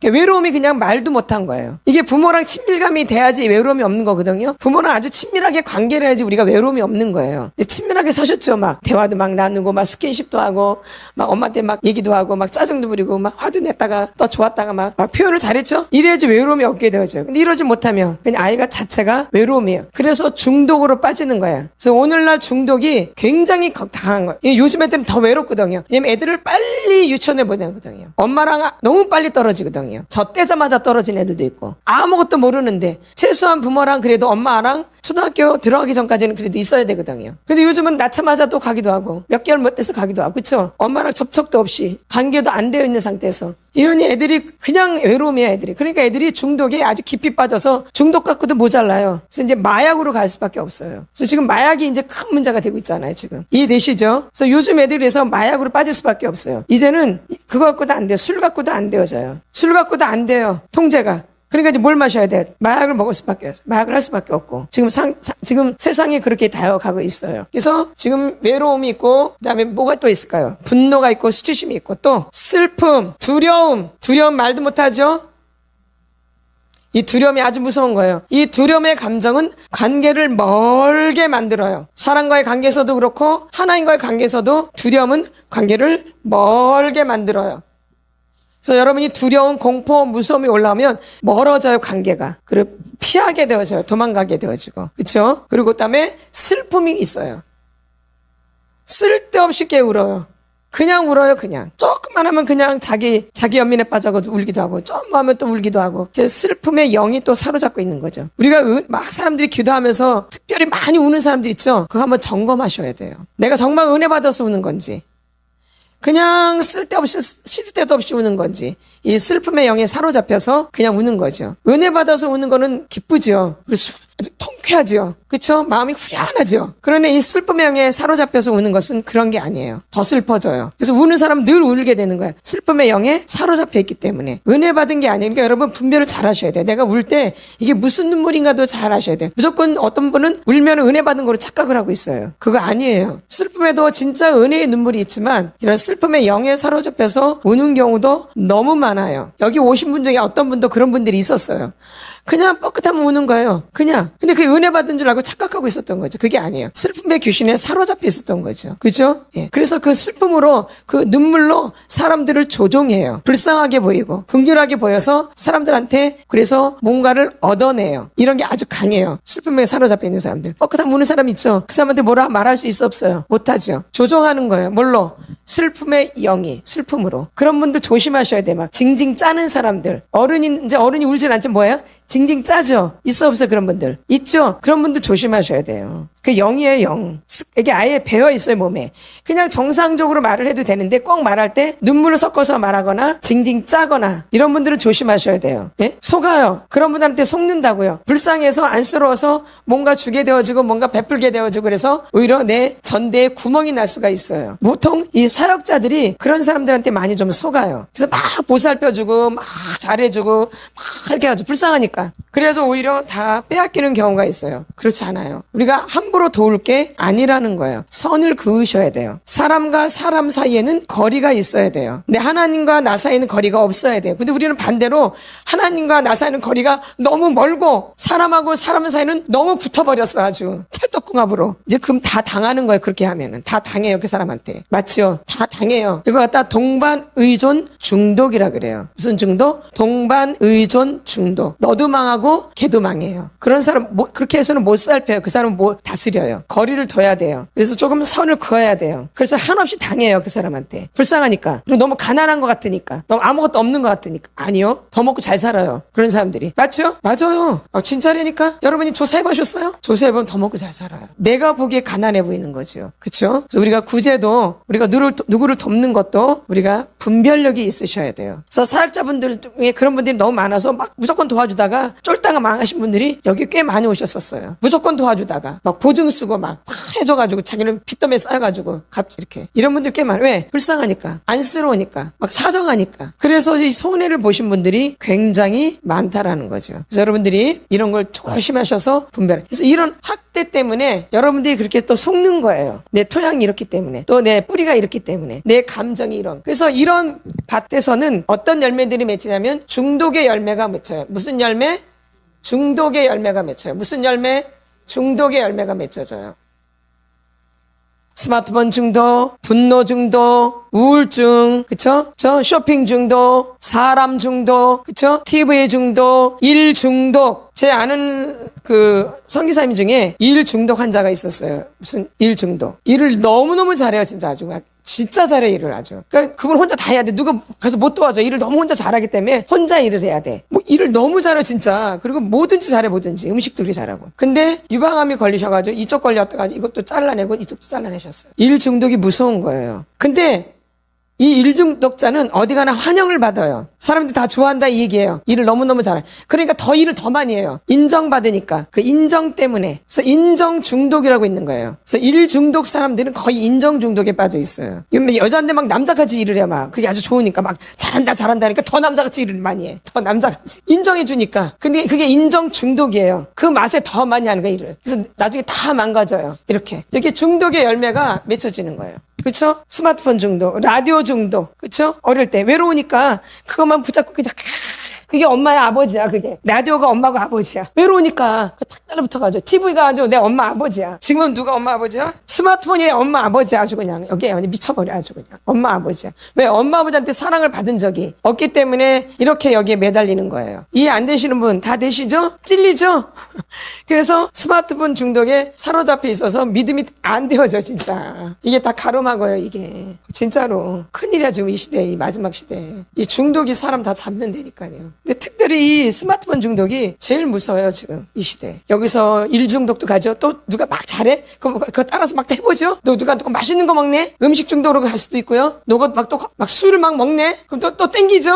외로움이 그냥 말도 못한 거예요. 이게 부모랑 친밀감이 돼야지 외로움이 없는 거거든요. 부모랑 아주 친밀하게 관계를 해야지 우리가 외로움이 없는 거예요. 근데 친밀하게 사셨죠. 막 대화도 막 나누고 막 스킨십도 하고 막 엄마한테 막 얘기도 하고 막 짜증도 부리고 막 화도 냈다가 또 좋았다가 막 표현을 잘했죠. 이래야지 외로움이 없게 되어져요. 근데 이러지 못하면 그냥 아이가 자체가 외로움이에요. 그래서 중독으로 빠지는 거예요. 그래서 오늘날 중독이 굉장히 강한 거예요. 요즘 애들은 더 외롭거든요. 왜냐면 애들을 빨리 유치원에 보내거든요. 엄마랑 너무 빨리 떨어지거든요. 저 떼자마자 떨어진 애들도 있고 아무것도 모르는데 최소한 부모랑 그래도 엄마랑 초등학교 들어가기 전까지는 그래도 있어야 되거든요. 근데 요즘은 낳자마자 또 가기도 하고 몇 개월 못 돼서 가기도 하고 그렇죠? 엄마랑 접촉도 없이 관계도 안 되어 있는 상태에서 이러니 애들이 그냥 외로움이야 애들이. 그러니까 애들이 중독에 아주 깊이 빠져서 중독 갖고도 모자라요. 그래서 이제 마약으로 갈 수밖에 없어요. 그래서 지금 마약이 이제 큰 문제가 되고 있잖아요 지금. 이해되시죠? 그래서 요즘 애들이 그래서 마약으로 빠질 수밖에 없어요. 이제는 그거 갖고도 안 돼요. 술 갖고도 안 되어져요. 술 갖고도 안 돼요. 통제가. 그러니까 이제 뭘 마셔야 돼? 마약을 먹을 수밖에 없어요. 마약을 할 수밖에 없고. 지금 세상이 그렇게 다여가고 있어요. 그래서 지금 외로움이 있고, 그 다음에 뭐가 또 있을까요? 분노가 있고, 수치심이 있고, 또 슬픔, 두려움. 두려움 말도 못하죠? 이 두려움이 아주 무서운 거예요. 이 두려움의 감정은 관계를 멀게 만들어요. 사람과의 관계에서도 그렇고, 하나님과의 관계에서도 두려움은 관계를 멀게 만들어요. 그래서 여러분이 두려움, 공포, 무서움이 올라오면 멀어져요, 관계가. 그리고 피하게 되어져요. 도망가게 되어지고. 그렇죠? 그리고 그다음에 슬픔이 있어요. 쓸데없이 깨울어요. 그냥 울어요, 그냥. 조금만 하면 그냥 자기 연민에 빠져가지고 울기도 하고, 좀 하면 또 울기도 하고. 그래서 슬픔의 영이 또 사로잡고 있는 거죠. 우리가 막 사람들이 기도하면서 특별히 많이 우는 사람들 있죠? 그거 한번 점검하셔야 돼요. 내가 정말 은혜 받아서 우는 건지. 그냥 쓸데없이 시도 때도 없이 우는 건지 이 슬픔의 영에 사로잡혀서 그냥 우는 거죠. 은혜 받아서 우는 거는 기쁘죠. 그리고 아주 통쾌하죠. 그렇죠? 마음이 후련하죠. 그러나 이 슬픔의 영에 사로잡혀서 우는 것은 그런 게 아니에요. 더 슬퍼져요. 그래서 우는 사람은 늘 울게 되는 거예요. 슬픔의 영에 사로잡혀 있기 때문에. 은혜 받은 게 아니에요. 그러니까 여러분 분별을 잘 하셔야 돼요. 내가 울 때 이게 무슨 눈물인가도 잘 하셔야 돼요. 무조건 어떤 분은 울면 은혜 받은 거로 착각을 하고 있어요. 그거 아니에요. 슬픔에도 진짜 은혜의 눈물이 있지만 이런 슬픔의 영에 사로잡혀서 우는 경우도 너무 많아요. 여기 오신 분 중에 어떤 분도 그런 분들이 있었어요. 그냥 뻐끗하면 우는 거예요. 그냥. 근데 그게 은혜 받은 줄 알고 착각하고 있었던 거죠. 그게 아니에요. 슬픔의 귀신에 사로잡혀 있었던 거죠. 그죠? 예. 그래서 그 슬픔으로, 그 눈물로 사람들을 조종해요. 불쌍하게 보이고, 긍휼하게 보여서 사람들한테 그래서 뭔가를 얻어내요. 이런 게 아주 강해요. 슬픔에 사로잡혀 있는 사람들. 뻐끗하면 우는 사람 있죠? 그 사람한테 뭐라 말할 수 있어 없어요? 못하죠. 조종하는 거예요. 뭘로? 슬픔의 영이, 슬픔으로. 그런 분들 조심하셔야 돼. 막 징징 짜는 사람들. 이제 어른이 울진 않죠. 뭐예요? 징징 짜죠? 있어 없어요? 그런 분들 있죠? 그런 분들 조심하셔야 돼요. 그 영이에요, 영. 이게 아예 배어 있어요, 몸에. 그냥 정상적으로 말을 해도 되는데 꼭 말할 때 눈물을 섞어서 말하거나 징징 짜거나 이런 분들은 조심하셔야 돼요. 예? 속아요. 그런 분들한테 속는다고요. 불쌍해서 안쓰러워서 뭔가 주게 되어지고 뭔가 베풀게 되어지고 그래서 오히려 내 전대에 구멍이 날 수가 있어요. 보통 이 사역자들이 그런 사람들한테 많이 좀 속아요. 그래서 막 보살펴주고 막 잘해주고 막 이렇게 해가지고 불쌍하니까 못하니까. 그래서 오히려 다 빼앗기는 경우가 있어요. 그렇지 않아요. 우리가 함부로 도울 게 아니라는 거예요. 선을 그으셔야 돼요. 사람과 사람 사이에는 거리가 있어야 돼요. 근데 하나님과 나 사이에는 거리가 없어야 돼요. 근데 우리는 반대로 하나님과 나 사이에는 거리가 너무 멀고 사람하고 사람 사이는 너무 붙어버렸어. 아주 찰떡궁합으로. 이제 그럼 다 당하는 거예요. 그렇게 하면은 다 당해요. 그 사람한테. 맞죠? 다 당해요. 이거 갖다 동반의존 중독이라 그래요. 무슨 중독? 동반의존 중독. 너도 망하고 걔도 망해요. 그런 사람 그렇게 해서는 못 살펴요. 그 사람은 못 다스려요. 거리를 둬야 돼요. 그래서 조금 선을 그어야 돼요. 그래서 한없이 당해요. 그 사람한테. 불쌍하니까. 그리고 너무 가난한 것 같으니까. 너무 아무것도 없는 것 같으니까. 아니요. 더 먹고 잘 살아요. 그런 사람들이. 맞죠? 맞아요. 진짜라니까. 여러분이 조사해보셨어요? 조사해보면 더 먹고 잘 살아요. 내가 보기에 가난해 보이는 거죠. 그렇죠? 그래서 우리가 구제도 우리가 누구를 돕는 것도 우리가 분별력이 있으셔야 돼요. 그래서 사역자분들 중에 그런 분들이 너무 많아서 막 무조건 도와주다가 쫄다가 망하신 분들이 여기 꽤 많이 오셨었어요. 무조건 도와주다가 막 보증 쓰고 막 해줘가지고 자기는 빚더미에 쌓여가지고 갑자기 이렇게 이런 분들 꽤 많아요. 왜? 불쌍하니까, 안쓰러우니까, 막 사정하니까. 그래서 이 손해를 보신 분들이 굉장히 많다라는 거죠. 그래서 여러분들이 이런 걸 조심하셔서 분별. 그래서 이런 학대 때문에 여러분들이 그렇게 또 속는 거예요. 내 토양이 이렇기 때문에, 또 내 뿌리가 이렇기 때문에, 내 감정이 이런. 그래서 이런 밭에서는 어떤 열매들이 맺히냐면 중독의 열매가 맺혀요. 무슨 열매? 중독의 열매가 맺혀요. 무슨 열매? 중독의 열매가 맺혀져요. 스마트폰 중독, 분노 중독, 우울증, 그쵸? 쇼핑 중독, 사람 중독, 그쵸? TV 중독, 일 중독. 제 아는 그 선교사님 중에 일 중독 환자가 있었어요. 무슨 일 중독. 일을 너무너무 잘해요, 진짜 아주. 진짜 잘해, 일을 아주. 그러니까 그걸 혼자 다 해야 돼. 누가 가서 못 도와줘. 일을 너무 혼자 잘하기 때문에 혼자 일을 해야 돼. 뭐 일을 너무 잘해, 진짜. 그리고 뭐든지 잘해, 뭐든지. 음식도 그렇게 잘하고. 근데 유방암이 걸리셔가지고 이쪽 걸렸다가지고 이것도 잘라내고 이쪽도 잘라내셨어요. 일 중독이 무서운 거예요. 근데 이 일 중독자는 어디 가나 환영을 받아요. 사람들이 다 좋아한다 이 얘기예요. 일을 너무너무 잘해. 그러니까 더 일을 더 많이 해요. 인정받으니까. 그 인정 때문에. 그래서 인정 중독이라고 있는 거예요. 그래서 일 중독 사람들은 거의 인정 중독에 빠져 있어요. 여자인데 막 남자같이 일을 해 막. 그게 아주 좋으니까 막 잘한다 하니까 더 남자같이 일을 많이 해. 더 남자같이. 인정해 주니까. 근데 그게 인정 중독이에요. 그 맛에 더 많이 하는 거야, 일을. 그래서 나중에 다 망가져요. 이렇게 중독의 열매가 맺혀지는 거예요. 그쵸? 스마트폰 중독, 라디오 중독, 그쵸? 어릴 때 외로우니까 그것만 붙잡고 그냥 그게 엄마야 아버지야. 그게 라디오가 엄마고 아버지야. 외로우니까 탁 달라붙어가지고 TV가 아주 내 엄마 아버지야. 지금은 누가 엄마 아버지야? 스마트폰이 엄마 아버지야. 아주 그냥 여기에 미쳐버려. 아주 그냥 엄마 아버지야. 왜? 엄마 아버지한테 사랑을 받은 적이 없기 때문에 이렇게 여기에 매달리는 거예요. 이해 안 되시는 분 다 되시죠? 찔리죠? 그래서 스마트폰 중독에 사로잡혀 있어서 믿음이 안 되어져. 진짜 이게 다 가름하고요. 이게 진짜로 큰일이야. 지금 이 시대, 이 마지막 시대. 이 중독이 사람 다 잡는 데니까요. 근데 특별히 이 스마트폰 중독이 제일 무서워요. 지금 이 시대. 여기서 일 중독도 가죠. 또 누가 막 잘해? 그거 따라서 막 해보죠. 또 누가 맛있는 거 먹네? 음식 중독으로 갈 수도 있고요. 누가 막 술을 막 먹네? 그럼 또 땡기죠.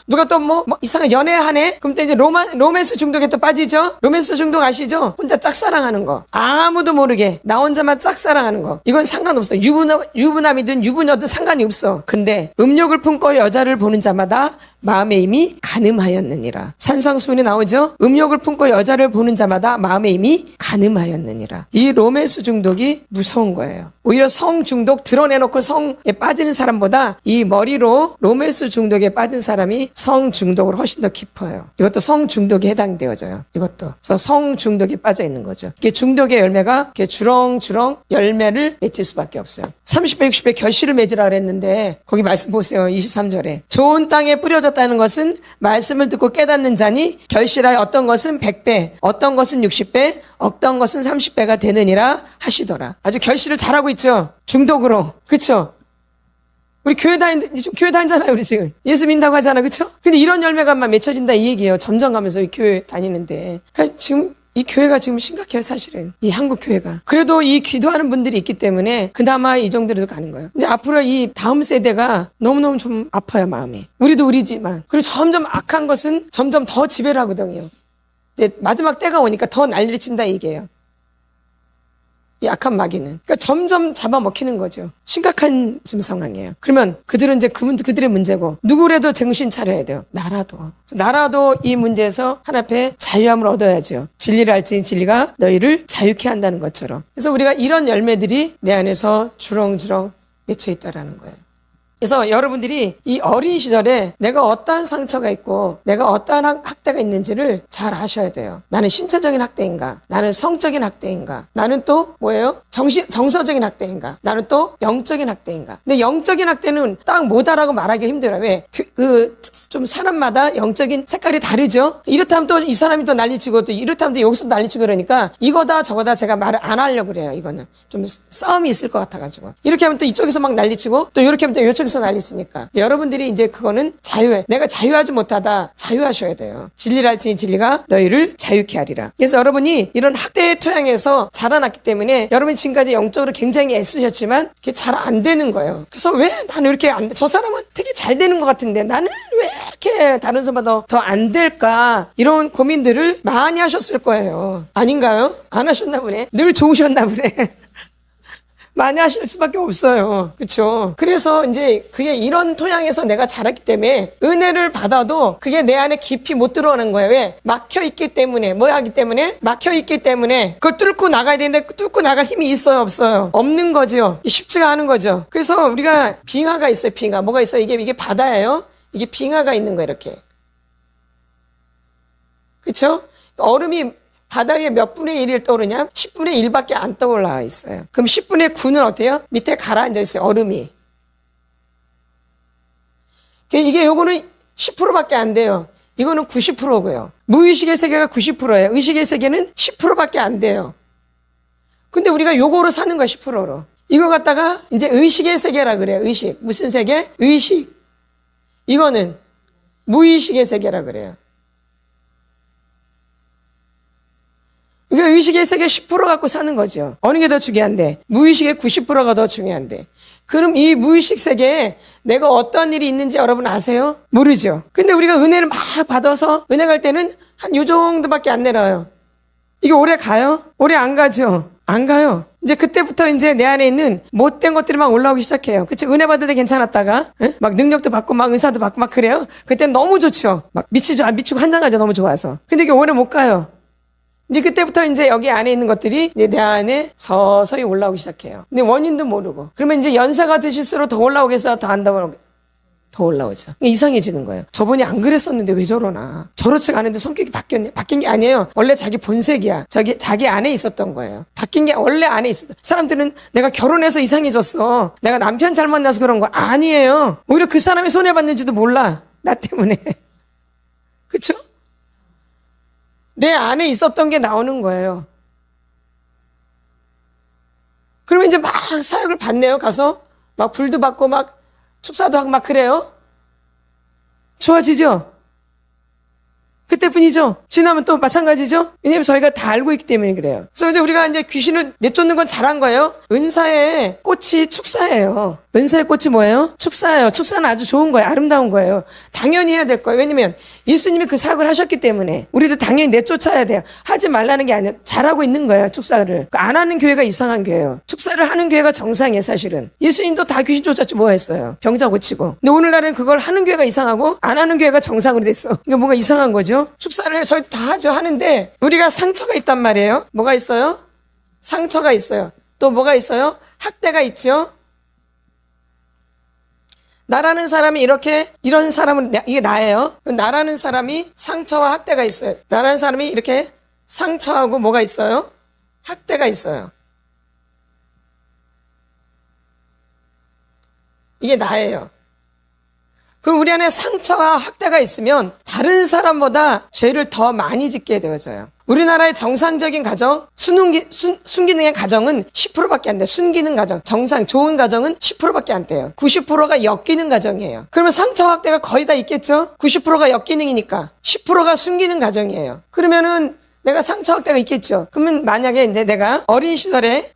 누가 또 뭐 이상한 연애하네? 그럼 또 이제 로맨스 중독에 또 빠지죠. 로맨스 중독 아시죠? 혼자 짝사랑하는 거. 아무도 모르게 나 혼자만 짝사랑하는 거. 이건 상관없어. 유부남이든 유부녀든 상관이 없어. 근데 음욕을 품고 여자를 보는 자마다 마음의 힘이 가늠하였느니라. 산상수훈에 나오죠? 음욕을 품고 여자를 보는 자마다 마음의 힘이 가늠하였느니라. 이 로맨스 중독이 무서운 거예요. 오히려 성 중독 드러내놓고 성에 빠지는 사람보다 이 머리로 로맨스 중독에 빠진 사람이 성 중독으로 훨씬 더 깊어요. 이것도 성 중독에 해당되어져요. 이것도. 그래서 성 중독에 빠져 있는 거죠. 이게 중독의 열매가 이렇게 주렁주렁 열매를 맺힐 수밖에 없어요. 30배, 60배 결실을 맺으라 그랬는데 거기 말씀 보세요. 23절에. 좋은 땅에 뿌려졌다는 것은 말씀을 듣고 깨닫는 자니 결실하여 어떤 것은 100배, 어떤 것은 60배, 어떤 것은 30배가 되느니라 하시더라. 아주 결실을 잘하고 있죠. 중독으로. 그렇죠? 우리 교회 다니잖아요, 우리 지금. 예수 믿는다고 하잖아, 그쵸? 근데 이런 열매가만 맺혀진다, 이 얘기예요. 점점 가면서 이 교회 다니는데. 그러니까 지금 이 교회가 지금 심각해요, 사실은. 이 한국 교회가. 그래도 이 기도하는 분들이 있기 때문에 그나마 이 정도로 가는 거예요. 근데 앞으로 이 다음 세대가 너무너무 좀 아파요, 마음이. 우리도 우리지만. 그리고 점점 악한 것은 점점 더 지배를 하거든요. 이제 마지막 때가 오니까 더 난리를 친다, 이게요. 이 악한 마귀는. 그러니까 점점 잡아먹히는 거죠. 심각한 지금 상황이에요. 그러면 그들은 이제 그들의 문제고, 누구라도 정신 차려야 돼요. 나라도 이 문제에서 하나님 앞에 자유함을 얻어야죠. 진리를 알지니 진리가 너희를 자유케 한다는 것처럼. 그래서 우리가 이런 열매들이 내 안에서 주렁주렁 맺혀 있다라는 거예요. 그래서 여러분들이 이 어린 시절에 내가 어떠한 상처가 있고 내가 어떠한 학대가 있는지를 잘 아셔야 돼요. 나는 신체적인 학대인가? 나는 성적인 학대인가? 나는 또 뭐예요? 정서적인 학대인가? 나는 또 영적인 학대인가? 근데 영적인 학대는 딱 뭐다라고 말하기 힘들어요. 왜? 좀 사람마다 영적인 색깔이 다르죠? 이렇다면 또 이 사람이 또 난리치고 또 이렇다면 또 여기서 난리치고 그러니까 이거다 저거다 제가 말을 안 하려고 그래요. 이거는 좀 싸움이 있을 것 같아가지고. 이렇게 하면 또 이쪽에서 막 난리치고 또 이렇게 하면 또 이쪽에서 난리치니까. 여러분들이 이제 그거는 자유해. 내가 자유하지 못하다 자유하셔야 돼요. 진리를 알지니 진리가 너희를 자유케 하리라. 그래서 여러분이 이런 학대의 토양에서 자라났기 때문에 여러분이 지금까지 영적으로 굉장히 애쓰셨지만 그게 잘 안 되는 거예요. 그래서 왜 나는 이렇게 안 돼? 저 사람은 되게 잘 되는 것 같은데 나는 왜 이렇게 다른 사람보다 더 안 될까? 이런 고민들을 많이 하셨을 거예요. 아닌가요? 안 하셨나 보네. 늘 좋으셨나 보네. 많이 하실 수밖에 없어요. 그렇죠? 그래서 이제 그게 이런 토양에서 내가 자랐기 때문에 은혜를 받아도 그게 내 안에 깊이 못 들어오는 거예요. 왜? 막혀있기 때문에. 뭐 하기 때문에? 막혀있기 때문에 그걸 뚫고 나가야 되는데 뚫고 나갈 힘이 있어요? 없어요? 없는 거죠. 쉽지가 않은 거죠. 그래서 우리가 빙하가 있어요. 빙하. 뭐가 있어요? 이게 바다예요. 이게 빙하가 있는 거예요. 이렇게. 그렇죠? 얼음이 바다 위에 몇 분의 1이 떠오르냐? 10분의 1밖에 안 떠올라 있어요. 그럼 10분의 9는 어때요? 밑에 가라앉아 있어요. 얼음이. 이게 요거는 10%밖에 안 돼요. 이거는 90%고요. 무의식의 세계가 90%예요. 의식의 세계는 10%밖에 안 돼요. 근데 우리가 요거로 사는 거야, 10%로. 이거 갖다가 이제 의식의 세계라 그래요. 의식. 무슨 세계? 의식. 이거는 무의식의 세계라 그래요. 그러니까 의식의 세계 10% 갖고 사는 거죠. 어느 게 더 중요한데? 무의식의 90%가 더 중요한데. 그럼 이 무의식 세계에 내가 어떤 일이 있는지 여러분 아세요? 모르죠. 근데 우리가 은혜를 막 받아서 은혜 갈 때는 한 요 정도밖에 안 내려요. 이게 오래 가요? 오래 안 가죠. 안 가요. 이제 그때부터 이제 내 안에 있는 못된 것들이 막 올라오기 시작해요. 그치? 은혜 받을 때 괜찮았다가, 막 능력도 받고, 막 은사도 받고, 막 그래요. 그때는 너무 좋죠. 막 미치고 한장하죠. 너무 좋아서. 근데 이게 오래 못 가요. 이제 그때부터 이제 여기 안에 있는 것들이 이제 내 안에 서서히 올라오기 시작해요. 근데 원인도 모르고. 그러면 이제 연세가 드실수록 더 올라오겠어? 더 올라오죠. 이상해지는 거예요. 저번에 안 그랬었는데 왜 저러나. 저렇지가 않은데 성격이 바뀌었네. 바뀐 게 아니에요. 원래 자기 본색이야. 자기 안에 있었던 거예요. 바뀐 게 원래 안에 있었던. 사람들은 내가 결혼해서 이상해졌어. 내가 남편 잘 만나서 그런 거 아니에요. 오히려 그 사람이 손해받는지도 몰라. 나 때문에. 그쵸? 내 안에 있었던 게 나오는 거예요. 그러면 이제 막 사역을 받네요. 가서 막 불도 받고 막 축사도 하고 막 그래요. 좋아지죠? 그때뿐이죠. 지나면 또 마찬가지죠. 왜냐면 저희가 다 알고 있기 때문에 그래요. 그래서 이제 우리가 이제 귀신을 내쫓는 건 잘한 거예요. 은사의 꽃이 축사예요. 은사의 꽃이 뭐예요? 축사예요. 축사는 아주 좋은 거예요. 아름다운 거예요. 당연히 해야 될 거예요. 왜냐면 예수님이 그 사역을 하셨기 때문에 우리도 당연히 내쫓아야 돼요. 하지 말라는 게 아니라 잘하고 있는 거예요. 축사를. 안 하는 교회가 이상한 교회예요. 축사를 하는 교회가 정상이에요. 사실은. 예수님도 다 귀신 쫓았지 뭐 했어요. 병자 고치고. 근데 오늘날은 그걸 하는 교회가 이상하고 안 하는 교회가 정상으로 됐어. 이게 뭔가 이상한 거죠. 축사를 해요. 저희도 다 하죠. 하는데 우리가 상처가 있단 말이에요. 뭐가 있어요? 상처가 있어요. 또 뭐가 있어요? 학대가 있죠. 나라는 사람이 이런 사람은 이게 나예요. 나라는 사람이 상처와 학대가 있어요. 나라는 사람이 이렇게 상처하고 뭐가 있어요? 학대가 있어요. 이게 나예요. 그럼 우리 안에 상처와 학대가 있으면 다른 사람보다 죄를 더 많이 짓게 되어져요. 우리나라의 정상적인 가정, 순기능의 가정은 10%밖에 안 돼요. 순기능 가정, 좋은 가정은 10%밖에 안 돼요. 90%가 역기능 가정이에요. 그러면 상처 학대가 거의 다 있겠죠? 90%가 역기능이니까 10%가 순기능 가정이에요. 그러면은 내가 상처 확대가 있겠죠. 그러면 만약에 이제 내가 어린 시절에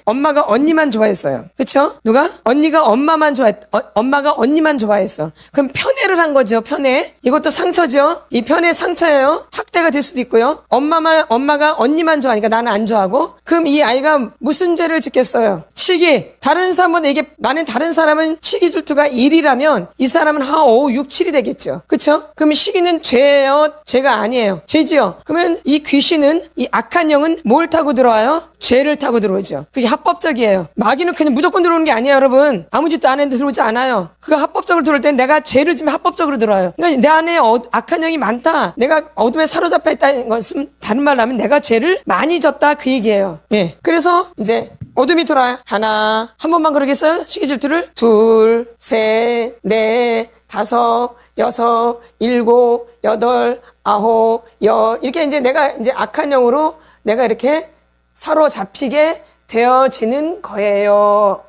엄마가 언니만 좋아했어요. 그쵸? 누가? 언니가 엄마가 언니만 좋아했어. 그럼 편애를 한 거죠. 편애. 이것도 상처죠. 이 편애 상처예요. 학대가 될 수도 있고요. 엄마가 언니만 좋아하니까 나는 안 좋아하고. 그럼 이 아이가 무슨 죄를 짓겠어요? 시기. 다른 사람은 시기 질투가 1이라면 이 사람은 4, 5, 6, 7이 되겠죠. 그쵸? 그럼 시기는 죄예요? 죄가 아니에요. 죄지요. 그러면 이 귀신은, 이 악한 영은 뭘 타고 들어와요? 죄를 타고 들어오죠. 그게 합법적이에요. 마귀는 그냥 무조건 들어오는 게 아니에요, 여러분. 아무 짓도 안 했는데 들어오지 않아요. 그거 합법적으로 들어올 때 내가 죄를 지면 합법적으로 들어와요. 그러니까 내 안에 악한 영이 많다. 내가 어둠에 사로잡혀 있다는 것은 다른 말로 하면 내가 죄를 많이 졌다 그 얘기예요. 예. 그래서 이제 어둠이 들어와요. 하나, 한 번만 그러겠어요? 시기 질투를? 둘, 셋, 넷, 다섯, 여섯, 일곱, 여덟, 아홉, 열. 이렇게 이제 내가 이제 악한 영으로 내가 이렇게 사로잡히게 되어지는 거예요.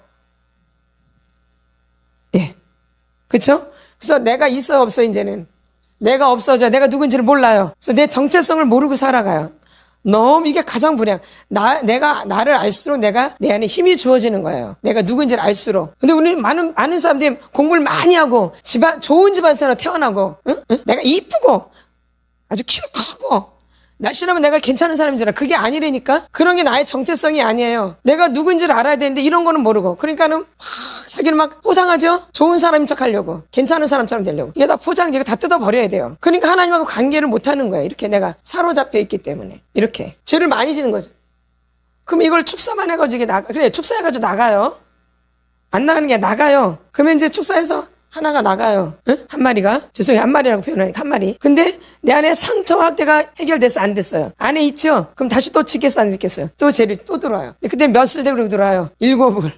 예. 그쵸? 그래서 내가 있어요, 없어요, 이제는? 내가 없어져. 내가 누군지를 몰라요. 그래서 내 정체성을 모르고 살아가요. 너무 이게 가장 불행. 내가 나를 알수록 내 안에 힘이 주어지는 거예요. 내가 누군지를 알수록. 근데 우리 많은 사람들이 공부를 많이 하고 좋은 집안에서 태어나고, 응? 내가 이쁘고 아주 키가 크고 날씬하면 내가 괜찮은 사람인 줄 알아. 그게 아니라니까. 그런 게 나의 정체성이 아니에요. 내가 누군지를 알아야 되는데 이런 거는 모르고. 그러니까는 자기를 막 포장하죠. 좋은 사람인 척 하려고. 괜찮은 사람처럼 되려고. 이게 다 포장, 이거 다 뜯어버려야 돼요. 그러니까 하나님하고 관계를 못하는 거예요. 이렇게 내가 사로잡혀 있기 때문에. 이렇게 죄를 많이 지는 거죠. 그럼 이걸 축사만 해가지고 그래, 축사해가지고 나가요. 안 나가는 게 나가요. 그러면 이제 축사해서 하나가 나가요. 응? 한 마리가. 죄송해요. 한 마리라고 표현하니까 한 마리. 근데 내 안에 상처 확대가 해결됐어? 안 됐어요? 안에 있죠? 그럼 다시 또 짓겠어? 안 짓겠어요? 또 죄를 또 들어와요. 근데 그때 몇을 되고 들어와요? 7을.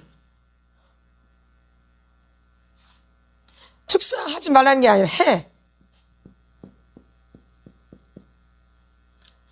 축사하지 말라는 게 아니라 해.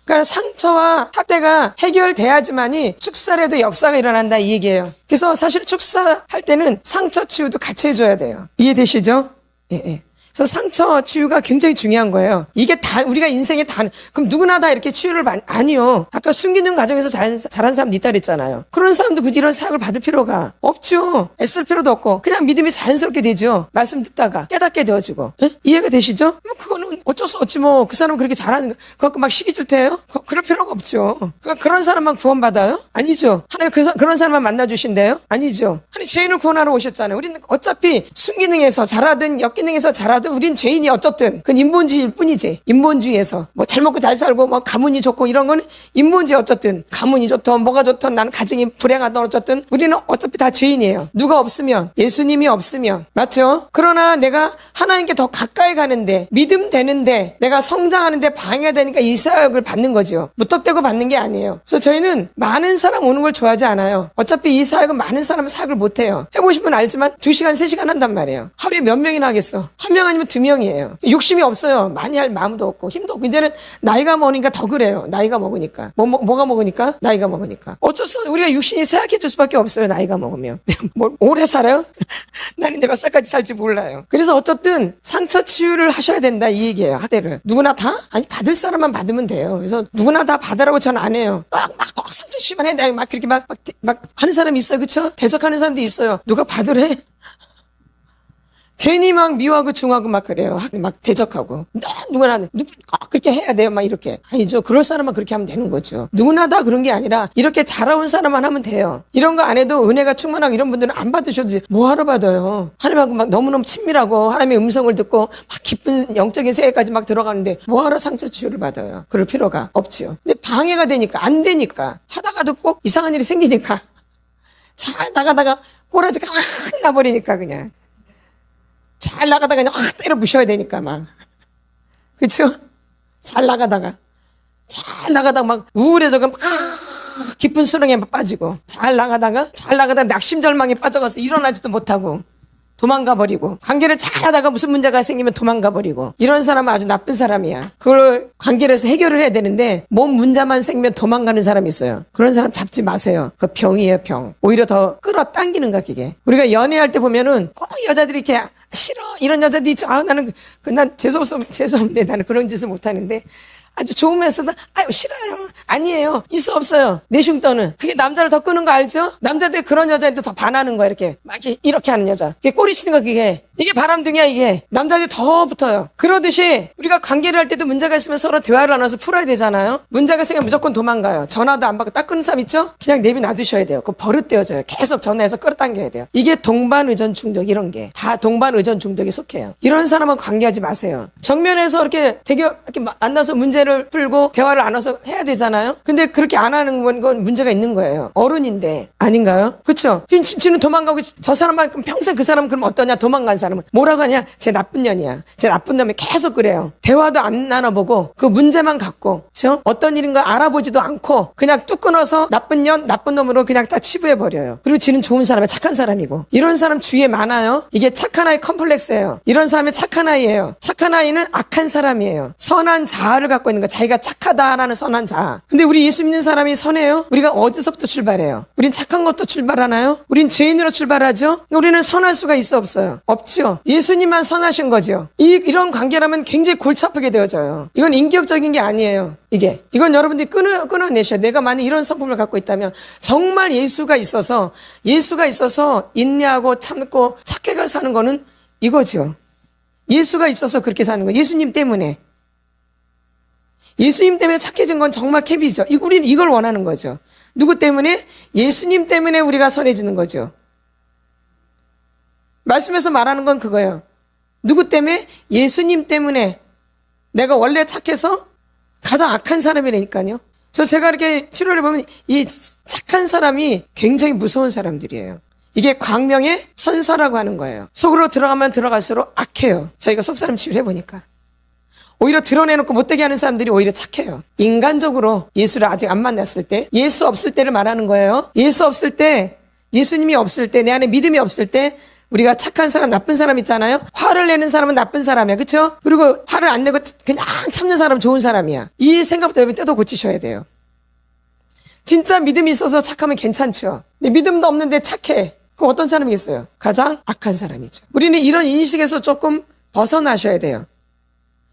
그러니까 상처와 학대가 해결돼야지만이 축사를 해도 역사가 일어난다 이 얘기예요. 그래서 사실 축사할 때는 상처 치유도 같이 해줘야 돼요. 이해되시죠? 예. 그래서 상처 치유가 굉장히 중요한 거예요. 이게 다 우리가 인생에 그럼 누구나 다 이렇게 치유를 아니요. 아까 숨기는 과정에서 잘한 사람도 있다 그랬잖아요. 그런 사람도 굳이 이런 사역을 받을 필요가 없죠. 애쓸 필요도 없고 그냥 믿음이 자연스럽게 되죠. 말씀 듣다가 깨닫게 되어지고. 에? 이해가 되시죠? 뭐 그거는 어쩔 수 없지 뭐. 그 사람은 그렇게 잘하는 거 그거 갖고 막 시기 질투해요? 그럴 필요가 없죠. 그런 사람만 구원받아요? 아니죠. 하나님 그런 사람만 만나주신대요? 아니죠. 하나님 죄인을 구원하러 오셨잖아요. 우리는 어차피 순기능에서 잘하든 역기능에서 잘하든 우린 죄인이 어쨌든 그건 인본주의일 뿐이지. 인본주의에서 뭐 잘 먹고 잘 살고 뭐 가문이 좋고 이런 건 인본주의 어쨌든 가문이 좋던 뭐가 좋던 나는 가정이 불행하던 어쨌든 우리는 어차피 다 죄인이에요. 누가 없으면 예수님이 없으면 맞죠? 그러나 내가 하나님께 더 가까이 가는데 믿음 되는데 내가 성장하는데 방해가 되니까 이 사역을 받는 거죠. 무턱대고 받는 게 아니에요. 그래서 저희는 많은 사람 오는 걸 좋아하지 않아요. 어차피 이 사역은 많은 사람은 사역을 못해요. 해보시면 알지만 2시간 3시간 한단 말이에요. 하루에 몇 명이나 하겠어? 한 명 아니면 2명이에요. 욕심이 없어요. 많이 할 마음도 없고 힘도 없고 이제는 나이가 먹으니까 더 그래요. 나이가 먹으니까. 뭐가 먹으니까? 나이가 먹으니까. 어쩔 수 없어. 우리가 육신이 쇠약해 줄 수밖에 없어요. 나이가 먹으면. 뭘 오래 살아요? 나는 이제 몇 살까지 살지 몰라요. 그래서 어쨌든 상처 치유를 하셔야 된다 이 얘기예요. 학대를. 누구나 다? 아니 받을 사람만 받으면 돼요. 그래서 누구나 다 받으라고 저는 안 해요. 막 상처 치유만 해. 막 그렇게 막 하는 사람이 있어요. 그쵸? 대적하는 사람도 있어요. 누가 받으래? 괜히 막 미워하고 중하고 막 그래요. 막 대적하고. 누구나 그렇게 해야 돼요. 막 이렇게. 아니죠. 그럴 사람만 그렇게 하면 되는 거죠. 누구나 다 그런 게 아니라 이렇게 자라온 사람만 하면 돼요. 이런 거 안 해도 은혜가 충만하고 이런 분들은 안 받으셔도 뭐하러 받아요. 하나님하고 막 너무너무 친밀하고 하나님의 음성을 듣고 막 깊은 영적인 세계까지 막 들어가는데 뭐하러 상처 치유를 받아요. 그럴 필요가 없지요. 근데 방해가 되니까 안 되니까 하다가도 꼭 이상한 일이 생기니까 잘 나가다가 꼬라지가 확 나버리니까 그냥. 잘 나가다가 그냥 확 때려 부셔야 되니까 막. 그쵸? 잘 나가다가 막 우울해져가 막 깊은 수렁에 빠지고 잘 나가다가 낙심절망에 빠져가서 일어나지도 못하고 도망가 버리고 관계를 잘하다가 무슨 문제가 생기면 도망가 버리고 이런 사람은 아주 나쁜 사람이야. 그걸 관계를 해서 해결을 해야 되는데 몸 문제만 생기면 도망가는 사람이 있어요. 그런 사람 잡지 마세요. 그 병이에요, 병. 오히려 더 끌어당기는 거야, 그게. 우리가 연애할 때 보면은 꼭 여자들이 이렇게 싫어 이런 여자들이 있죠. 나는 난 재수없는데 나는 그런 짓을 못하는데 아주 좋으면서도 아유 싫어요. 아니에요. 있어 없어요. 내숭떠는. 그게 남자를 더 끄는 거 알죠? 남자들이 그런 여자한테 더 반하는 거야. 이렇게 막 이렇게 하는 여자. 그게 꼬리치는 거 그게. 이게 바람둥이야 이게. 남자들이 더 붙어요. 그러듯이 우리가 관계를 할 때도 문제가 있으면 서로 대화를 나눠서 풀어야 되잖아요. 문제가 있으면 무조건 도망가요. 전화도 안 받고 딱 끊는 사람 있죠? 그냥 내비 놔두셔야 돼요. 그거 버릇되어져요. 계속 전화해서 끌어당겨야 돼요. 이게 동반의존 중독 이런 게 다 동반의존 중독에 속해요. 이런 사람은 관계하지 마세요. 정면에서 이렇게 이렇게 만나서 문제를 풀고 대화를 나눠서 해야 되잖아요. 근데 그렇게 안 하는 건 문제가 있는 거예요. 어른인데 아닌가요? 그렇죠? 지는 도망가고 저 사람만큼 평생 그 사람 그럼 어떠냐? 도망간 사람은 뭐라고 하냐? 제 나쁜 년이야. 제 나쁜 놈이 계속 그래요. 대화도 안 나눠보고 그 문제만 갖고 그렇죠? 어떤 일인가 알아보지도 않고 그냥 뚝 끊어서 나쁜 년, 나쁜 놈으로 그냥 다 치부해버려요. 그리고 지는 좋은 사람이야. 착한 사람이고. 이런 사람 주위에 많아요. 이게 착한 아이 컴플렉스예요. 이런 사람이 착한 아이예요. 착한 아이는 악한 사람이에요. 선한 자아를 갖고 있는 거. 자기가 착하다라는 선한 자아. 근데 우리 예수 믿는 사람이 선해요? 우리가 어디서부터 출발해요? 우린 착한 것도 출발하나요? 우린 죄인으로 출발하죠? 우리는 선할 수가 있어 없어요? 없죠. 예수님만 선하신 거죠. 이런 관계라면 굉장히 골치 아프게 되어져요. 이건 인격적인 게 아니에요. 이건 여러분들이 끊어내셔야 돼요. 내가 만약 이런 성품을 갖고 있다면 정말 예수가 있어서 인내하고 참고 착하게 사는 거는 이거죠. 예수가 있어서 그렇게 사는 거예요. 예수님 때문에 착해진 건 정말 캡이죠. 우리는 이걸 원하는 거죠. 누구 때문에? 예수님 때문에 우리가 선해지는 거죠. 말씀에서 말하는 건 그거예요. 누구 때문에? 예수님 때문에. 내가 원래 착해서 가장 악한 사람이라니까요. 그래서 제가 이렇게 치료를 보면 이 착한 사람이 굉장히 무서운 사람들이에요. 이게 광명의 천사라고 하는 거예요. 속으로 들어가면 들어갈수록 악해요. 저희가 속사람 치유를 해보니까. 오히려 드러내놓고 못되게 하는 사람들이 오히려 착해요. 인간적으로 예수를 아직 안 만났을 때, 예수 없을 때를 말하는 거예요. 예수 없을 때, 예수님이 없을 때, 내 안에 믿음이 없을 때 우리가 착한 사람, 나쁜 사람 있잖아요. 화를 내는 사람은 나쁜 사람이야. 그렇죠? 그리고 화를 안 내고 그냥 참는 사람은 좋은 사람이야. 이 생각부터 여러분 떼도 고치셔야 돼요. 진짜 믿음이 있어서 착하면 괜찮죠. 근데 믿음도 없는데 착해. 그럼 어떤 사람이겠어요? 가장 악한 사람이죠. 우리는 이런 인식에서 조금 벗어나셔야 돼요.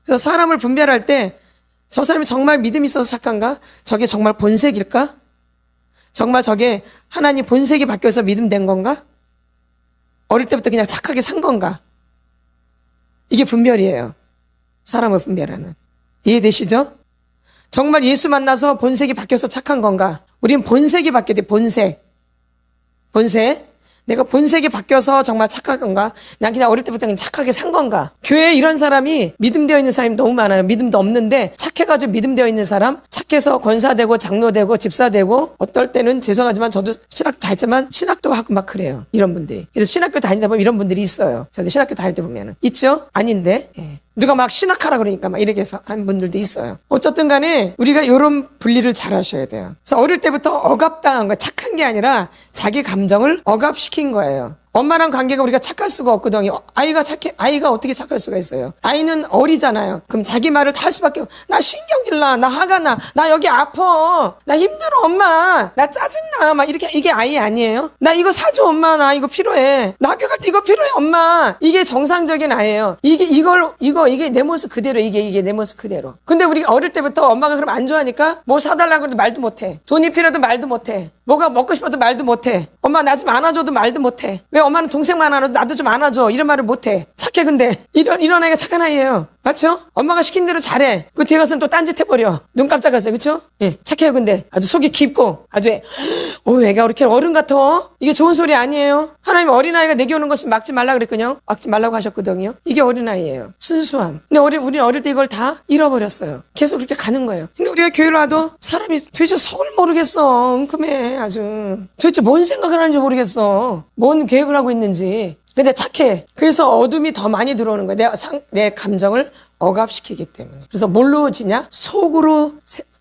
그래서 사람을 분별할 때 저 사람이 정말 믿음이 있어서 착한가? 저게 정말 본색일까? 정말 저게 하나님 본색이 바뀌어서 믿음 된 건가? 어릴 때부터 그냥 착하게 산 건가? 이게 분별이에요. 사람을 분별하는. 이해되시죠? 정말 예수 만나서 본색이 바뀌어서 착한 건가? 우린 본색이 바뀌어야 돼. 본색. 내가 본색이 바뀌어서 정말 착한 건가? 난 그냥 어릴 때부터 그냥 착하게 산 건가? 교회에 이런 사람이 믿음되어 있는 사람이 너무 많아요. 믿음도 없는데 착해가지고 믿음되어 있는 사람, 착해서 권사되고 장로되고 집사되고 어떨 때는 죄송하지만 저도 신학도 다 했지만 신학도 하고 막 그래요. 이런 분들이. 그래서 신학교 다니다 보면 이런 분들이 있어요. 저도 신학교 다닐 때 보면은. 있죠? 아닌데. 예. 누가 막 신학하라 그러니까 막 이렇게 해서 한 분들도 있어요. 어쨌든 간에 우리가 이런 분리를 잘 하셔야 돼요. 그래서 어릴 때부터 억압당한 거, 착한 게 아니라 자기 감정을 억압시킨 거예요. 엄마랑 관계가 우리가 착할 수가 없거든요. 아이가 착해, 아이가 어떻게 착할 수가 있어요? 아이는 어리잖아요. 그럼 자기 말을 다 할 수밖에 없어. 나 신경질 나, 나 화가 나, 나 여기 아파, 나 힘들어 엄마, 나 짜증나, 막 이렇게. 이게 아이 아니에요? 나 이거 사줘 엄마, 나 이거 필요해, 나 학교 갈 때 이거 필요해 엄마. 이게 정상적인 아이예요. 이게 내 모습 그대로, 이게 내 모습 그대로. 근데 우리 어릴 때부터 엄마가 그럼 안 좋아하니까 뭐 사달라고 해도 말도 못해. 돈이 필요해도 말도 못해. 뭐가 먹고 싶어도 말도 못해. 엄마 나 좀 안아줘도 말도 못해. 왜 엄마는 동생만 안아줘, 나도 좀 안아줘, 이런 말을 못해. 착해. 근데 이런 아이가 착한 아이예요. 맞죠? 엄마가 시킨 대로 잘해. 그 뒤에 가서는 또 딴짓 해버려. 눈 깜짝하세요. 그쵸? 예, 착해요. 근데 아주 속이 깊고 아주 애가 이렇게 어른 같아. 이게 좋은 소리 아니에요. 하나님 어린아이가 내게 오는 것을 막지 말라 그랬거든요. 막지 말라고 하셨거든요. 이게 어린아이예요. 순수함. 근데 우리는 어릴 때 이걸 다 잃어버렸어요. 계속 그렇게 가는 거예요. 근데 우리가 교회를 와도 사람이 도대체 속을 모르겠어. 은큼해 아주. 도대체 뭔 생각을 하는지 모르겠어. 뭔 계획을 하고 있는지. 근데 착해. 그래서 어둠이 더 많이 들어오는 거야. 내 감정을 억압시키기 때문에. 그래서 뭘로 지냐? 속으로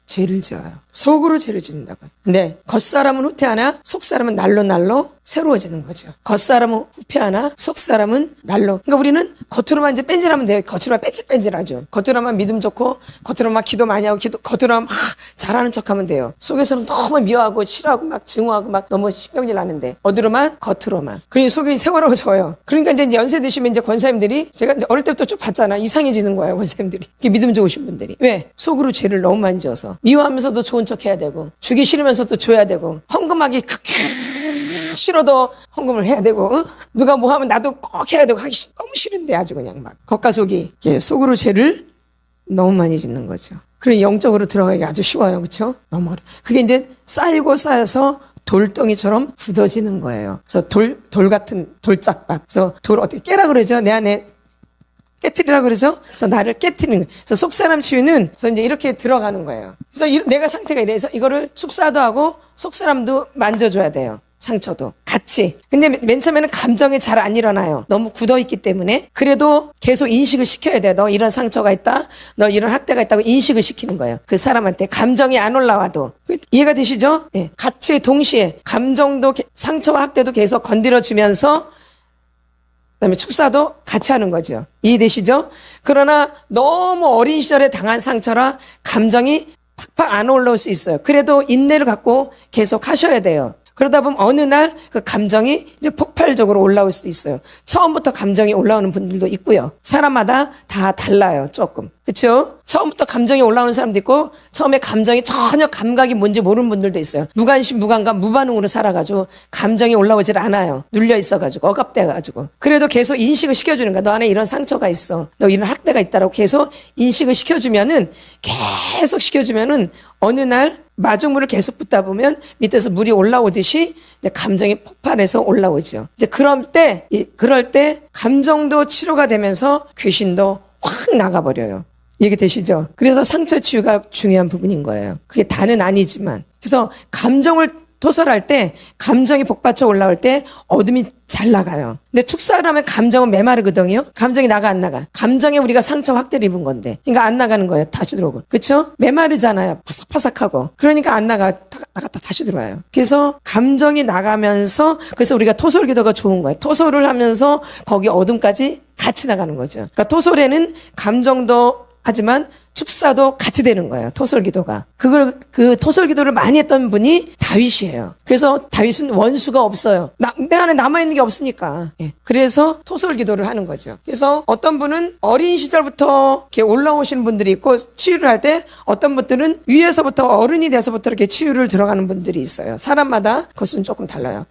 죄를 지어요. 속으로 죄를 짓는다고. 근데 겉사람은 후퇴하나 속사람은 날로 새로워지는 거죠. 겉사람은 후퇴하나 속사람은 날로. 그러니까 우리는 겉으로만 이제 뺀질하면 돼요. 겉으로만 뺀질뺀질하죠. 겉으로만 믿음 좋고 겉으로만 기도 많이 하고 겉으로만 막 잘하는 척하면 돼요. 속에서는 너무 미워하고 싫어하고 막 증오하고 막 너무 신경질 나는데 어디로만? 겉으로만. 그러니 속이 세월하고 져요. 그러니까 이제 연세 드시면 이제 권사님들이 제가 이제 어릴 때부터 쭉 봤잖아. 이상해지는 거예요, 권사님들이. 이렇게 믿음 좋으신 분들이. 왜? 속으로 죄를 너무 많이 지어서 미워하면서도 좋은 척 해야 되고 주기 싫으면서도 줘야 되고 헌금하기 그렇게 싫어도 헌금을 해야 되고 누가 뭐 하면 나도 꼭 해야 되고 하기 너무 싫은데 아주 그냥 막 겉과 속이 속으로 죄를 너무 많이 짓는 거죠. 그래 영적으로 들어가기 아주 쉬워요. 그렇죠? 너무 어려워. 그게 이제 쌓여서 돌덩이처럼 굳어지는 거예요. 그래서 돌 같은 돌짝밭. 그래서 돌 어떻게 깨라 그러죠? 내 안에 깨트리라고 그러죠? 그래서 나를 깨트리는 거예요. 그래서 속사람 치유는 그래서 이제 이렇게 들어가는 거예요. 그래서 내가 상태가 이래서 이거를 축사도 하고 속사람도 만져줘야 돼요. 상처도 같이. 근데 맨 처음에는 감정이 잘 안 일어나요. 너무 굳어있기 때문에. 그래도 계속 인식을 시켜야 돼요. 너 이런 상처가 있다. 너 이런 학대가 있다고 인식을 시키는 거예요. 그 사람한테 감정이 안 올라와도. 이해가 되시죠? 네. 같이 동시에 감정도 상처와 학대도 계속 건드려주면서 그다음에 축사도 같이 하는 거죠. 이해되시죠? 그러나 너무 어린 시절에 당한 상처라 감정이 팍팍 안 올라올 수 있어요. 그래도 인내를 갖고 계속 하셔야 돼요. 그러다 보면 어느 날 그 감정이 이제 폭발적으로 올라올 수도 있어요. 처음부터 감정이 올라오는 분들도 있고요. 사람마다 다 달라요. 조금. 그렇죠? 처음부터 감정이 올라오는 사람도 있고 처음에 감정이 전혀 감각이 뭔지 모르는 분들도 있어요. 무관심, 무감각, 무반응으로 살아가지고 감정이 올라오질 않아요. 눌려 있어가지고 억압돼가지고. 그래도 계속 인식을 시켜주는 거야. 너 안에 이런 상처가 있어. 너 이런 학대가 있다라고 계속 인식을 시켜주면은 계속 시켜주면은 어느 날 마중물을 계속 붓다 보면 밑에서 물이 올라오듯이 이제 감정이 폭발해서 올라오죠. 이제 그럴 때 감정도 치료가 되면서 귀신도 확 나가버려요. 얘기되시죠? 그래서 상처 치유가 중요한 부분인 거예요. 그게 다는 아니지만. 그래서 감정을 토설할 때 감정이 복받쳐 올라올 때 어둠이 잘 나가요. 근데 축사를 하면 감정은 메마르거든요. 감정이 나가 안 나가. 감정에 우리가 상처 확대를 입은 건데 그러니까 안 나가는 거예요. 다시 들어오고. 그렇죠? 메마르잖아요. 파삭파삭하고. 그러니까 안 나갔다 다시 들어와요. 그래서 감정이 나가면서 그래서 우리가 토설 기도가 좋은 거예요. 토설을 하면서 거기 어둠까지 같이 나가는 거죠. 그러니까 토설에는 감정도 하지만 축사도 같이 되는 거예요. 토설 기도가. 그 토설 기도를 많이 했던 분이 다윗이에요. 그래서 다윗은 원수가 없어요. 내 안에 남아있는 게 없으니까. 예. 그래서 토설 기도를 하는 거죠. 그래서 어떤 분은 어린 시절부터 이렇게 올라오시는 분들이 있고 치유를 할 때 어떤 분들은 위에서부터 어른이 돼서부터 이렇게 치유를 들어가는 분들이 있어요. 사람마다 그것은 조금 달라요.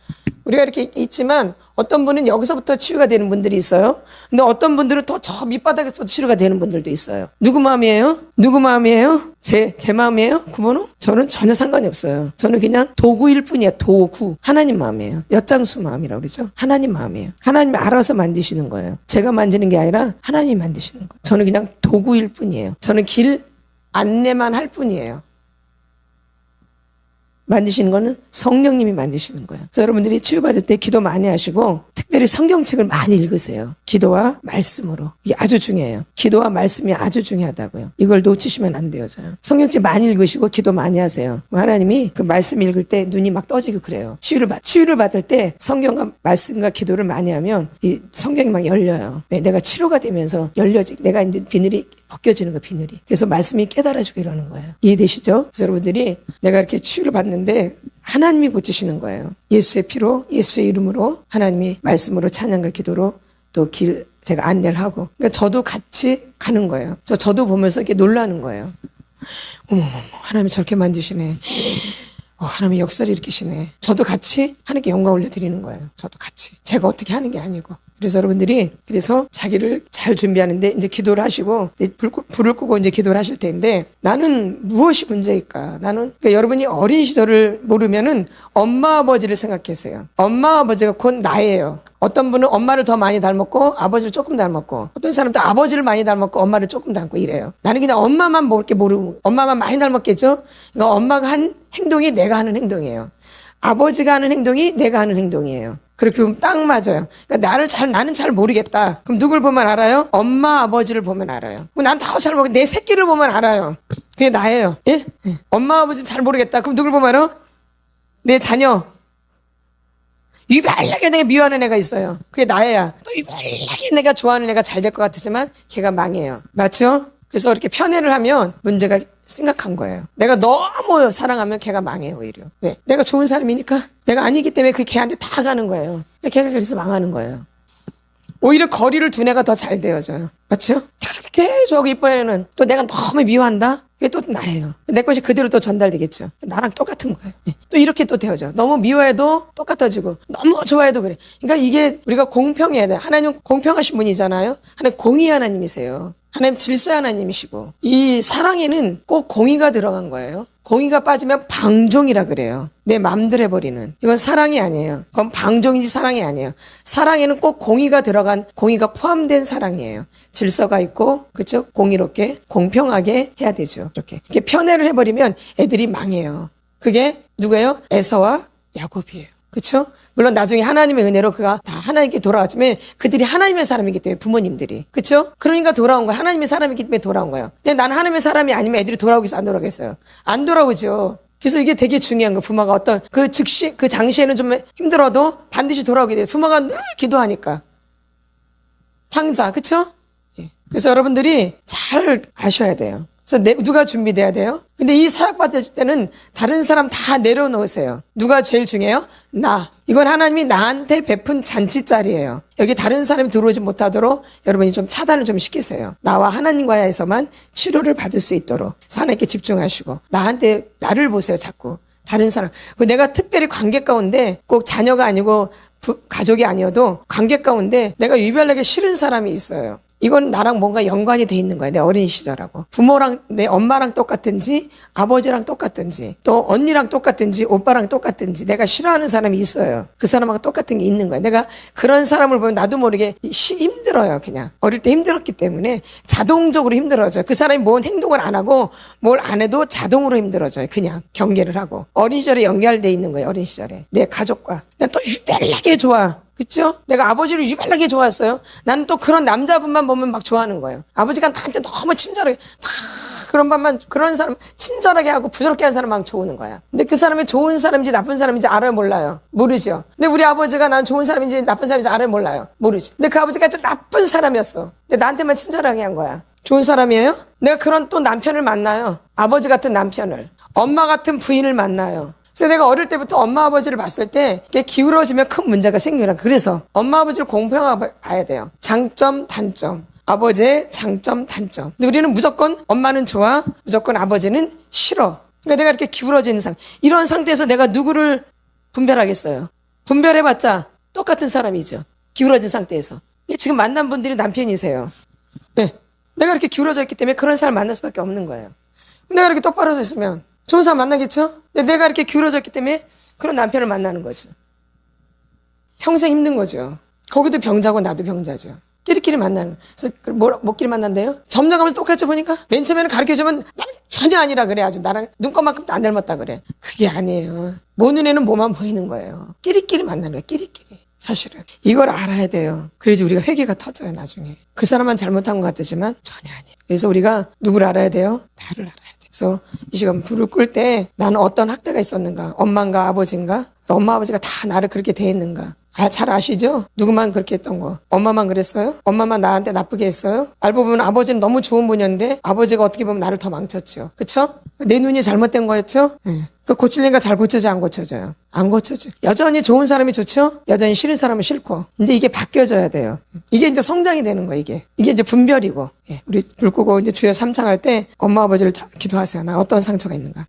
우리가 이렇게 있지만 어떤 분은 여기서부터 치유가 되는 분들이 있어요. 근데 어떤 분들은 또 저 밑바닥에서부터 치유가 되는 분들도 있어요. 누구 마음이에요? 누구 마음이에요? 제 마음이에요? 구번호? 저는 전혀 상관이 없어요. 저는 그냥 도구일 뿐이에요. 도구. 하나님 마음이에요. 엿장수 마음이라고 그러죠. 하나님 마음이에요. 하나님이 알아서 만드시는 거예요. 제가 만지는 게 아니라 하나님이 만드시는 거예요. 저는 그냥 도구일 뿐이에요. 저는 길 안내만 할 뿐이에요. 만드시는 거는 성령님이 만드시는 거예요. 그래서 여러분들이 치유받을 때 기도 많이 하시고 특별히 성경책을 많이 읽으세요. 기도와 말씀으로. 이게 아주 중요해요. 기도와 말씀이 아주 중요하다고요. 이걸 놓치시면 안 돼요. 성경책 많이 읽으시고 기도 많이 하세요. 하나님이 그 말씀 읽을 때 눈이 막 떠지고 그래요. 치유를 받을 때 성경과 말씀과 기도를 많이 하면 이 성경이 막 열려요. 네, 내가 치료가 되면서 내가 이제 비늘이 벗겨지는 거 비늘이. 그래서 말씀이 깨달아지고 이러는 거예요. 이해되시죠? 그래서 여러분들이 내가 이렇게 치유를 받는데 하나님이 고치시는 거예요. 예수의 피로, 예수의 이름으로 하나님이 말씀으로 찬양과 기도로 또 제가 안내를 하고. 그러니까 저도 같이 가는 거예요. 저도 보면서 이렇게 놀라는 거예요. 어머머머, 하나님이 저렇게 만드시네. 하나님의 역사를 일으키시네. 저도 같이 하나님께 영광 올려드리는 거예요. 저도 같이. 제가 어떻게 하는 게 아니고. 그래서 여러분들이 자기를 잘 준비하는데 이제 기도를 하시고 이제 불을 끄고 이제 기도를 하실 텐데 나는 무엇이 문제일까? 그러니까 여러분이 어린 시절을 모르면은 엄마 아버지를 생각하세요. 엄마 아버지가 곧 나예요. 어떤 분은 엄마를 더 많이 닮았고 아버지를 조금 닮았고 어떤 사람도 아버지를 많이 닮았고 엄마를 조금 닮고 이래요. 나는 그냥 엄마만 모르고 엄마만 많이 닮았겠죠? 그러니까 엄마가 한 행동이 내가 하는 행동이에요. 아버지가 하는 행동이 내가 하는 행동이에요. 그렇게 보면 딱 맞아요. 그러니까 나는 잘 모르겠다. 그럼 누굴 보면 알아요? 엄마, 아버지를 보면 알아요. 난 다 잘 모르겠다. 내 새끼를 보면 알아요. 그게 나예요. 예? 엄마, 아버지 잘 모르겠다. 그럼 누굴 보면 알아? 내 자녀. 유별나게 내가 미워하는 애가 있어요. 그게 나예요. 또 유별나게 내가 좋아하는 애가 잘 될 것 같으지만 걔가 망해요. 맞죠? 그래서 이렇게 편애를 하면 문제가 심각한 거예요. 내가 너무 사랑하면 걔가 망해요, 오히려. 왜? 내가 좋은 사람이니까? 내가 아니기 때문에 그 걔한테 다 가는 거예요. 걔가 그래서 망하는 거예요. 오히려 거리를 둔 애가 더 잘 되어져요. 맞죠? 내가 계속 이뻐하는 애는 또 내가 너무 미워한다? 그게 또 나예요. 내 것이 그대로 또 전달되겠죠. 나랑 똑같은 거예요. 또 이렇게 또 되어져. 너무 미워해도 똑같아지고 너무 좋아해도 그래. 그러니까 이게 우리가 공평해야 돼. 하나님은 공평하신 분이잖아요. 하나님 공의 하나님이세요. 하나님 질서 하나님이시고 이 사랑에는 꼭 공의가 들어간 거예요. 공의가 빠지면 방종이라 그래요. 내 맘대로 해버리는. 이건 사랑이 아니에요. 그건 방종이지 사랑이 아니에요. 사랑에는 꼭 공의가 들어간 공의가 포함된 사랑이에요. 질서가 있고 그렇죠? 공의롭게 공평하게 해야 되죠. 이렇게 편애를 해버리면 애들이 망해요. 그게 누구예요? 에서와 야곱이에요. 그렇죠? 물론 나중에 하나님의 은혜로 그가 다 하나님께 돌아왔지만 그들이 하나님의 사람이기 때문에 부모님들이. 그렇죠? 그러니까 돌아온 거예요. 하나님의 사람이기 때문에 돌아온 거예요. 근데 나는 하나님의 사람이 아니면 애들이 돌아오겠어 안 돌아오겠어요? 안 돌아오죠. 그래서 이게 되게 중요한 거예요. 부모가 어떤 그 즉시 그 당시에는 좀 힘들어도 반드시 돌아오게 돼요. 부모가 늘 기도하니까. 탕자. 그렇죠? 예. 그래서 여러분들이 잘 아셔야 돼요. 그래서 누가 준비돼야 돼요? 근데 이 사역 받을 때는 다른 사람 다 내려놓으세요. 누가 제일 중요해요? 나. 이건 하나님이 나한테 베푼 잔치자리예요. 여기 다른 사람이 들어오지 못하도록 여러분이 좀 차단을 좀 시키세요. 나와 하나님과에서만 치료를 받을 수 있도록. 그래서 하나님께 집중하시고 나를 보세요. 자꾸. 다른 사람. 내가 특별히 관계 가운데 꼭 자녀가 아니고 가족이 아니어도 관계 가운데 내가 유별나게 싫은 사람이 있어요. 이건 나랑 뭔가 연관이 돼 있는 거야. 내 어린 시절하고. 부모랑 내 엄마랑 똑같은지 아버지랑 똑같은지 또 언니랑 똑같은지 오빠랑 똑같은지 내가 싫어하는 사람이 있어요. 그 사람하고 똑같은 게 있는 거야. 내가 그런 사람을 보면 나도 모르게 힘들어요. 그냥 어릴 때 힘들었기 때문에 자동적으로 힘들어져요. 그 사람이 뭔 행동을 안 하고 뭘 안 해도 자동으로 힘들어져요. 그냥 경계를 하고. 어린 시절에 연결돼 있는 거예요. 어린 시절에. 내 가족과. 난 또 유별나게 좋아. 그쵸? 내가 아버지를 유별나게 좋아했어요. 나는 또 그런 남자분만 보면 막 좋아하는 거예요. 아버지가 나한테 너무 친절하게, 그런 사람, 친절하게 하고 부드럽게 하는 사람 막 좋아하는 거야. 근데 그 사람이 좋은 사람인지 나쁜 사람인지 알아요? 몰라요? 모르죠. 근데 우리 아버지가 난 좋은 사람인지 나쁜 사람인지 알아요? 몰라요? 모르지. 근데 그 아버지가 좀 나쁜 사람이었어. 근데 나한테만 친절하게 한 거야. 좋은 사람이에요? 내가 그런 또 남편을 만나요. 아버지 같은 남편을. 엄마 같은 부인을 만나요. 그래서 내가 어릴 때부터 엄마 아버지를 봤을 때 이게 기울어지면 큰 문제가 생겨요. 그래서 엄마 아버지를 공평하게 봐야 돼요. 장점, 단점. 아버지의 장점, 단점. 근데 우리는 무조건 엄마는 좋아, 무조건 아버지는 싫어. 그러니까 내가 이렇게 기울어진 이런 상태에서 내가 누구를 분별하겠어요? 분별해봤자 똑같은 사람이죠. 기울어진 상태에서. 지금 만난 분들이 남편이세요. 네. 내가 이렇게 기울어져 있기 때문에 그런 사람 만날 수밖에 없는 거예요. 내가 이렇게 똑바로 서 있으면 좋은 사람 만나겠죠? 근데 내가 이렇게 기울어졌기 때문에 그런 남편을 만나는 거죠. 평생 힘든 거죠. 거기도 병자고 나도 병자죠. 끼리끼리 만나는. 그래서 뭐끼리 만난대요? 점점 가면서 똑같이 보니까 맨 처음에는 가르쳐주면 나는 전혀 아니라 그래. 아주 나랑 눈곱만큼도 안 닮았다 그래. 그게 아니에요. 모 눈에는 뭐만 보이는 거예요. 끼리끼리 만나는 거예요. 끼리끼리. 사실은. 이걸 알아야 돼요. 그래야지 우리가 회개가 터져요. 나중에. 그 사람만 잘못한 것 같지만 전혀 아니에요. 그래서 우리가 누구를 알아야 돼요? 나를 알아야 돼요. 그래서 이 시간 불을 끌 때 나는 어떤 학대가 있었는가? 엄마인가 아버지인가? 또 엄마 아버지가 다 나를 그렇게 대했는가? 잘 아시죠? 누구만 그렇게 했던 거. 엄마만 그랬어요? 엄마만 나한테 나쁘게 했어요? 알고 보면 아버지는 너무 좋은 분이었는데 아버지가 어떻게 보면 나를 더 망쳤죠. 그쵸? 내 눈이 잘못된 거였죠? 네. 그 고치려니까 잘 고쳐져 안 고쳐져요? 안 고쳐져. 여전히 좋은 사람이 좋죠? 여전히 싫은 사람은 싫고. 근데 이게 바뀌어져야 돼요. 이게 이제 성장이 되는 거예요, 이게. 이게 이제 분별이고. 예. 우리 불 끄고 이제 주여 삼창할 때 엄마 아버지를 기도하세요. 나 어떤 상처가 있는가.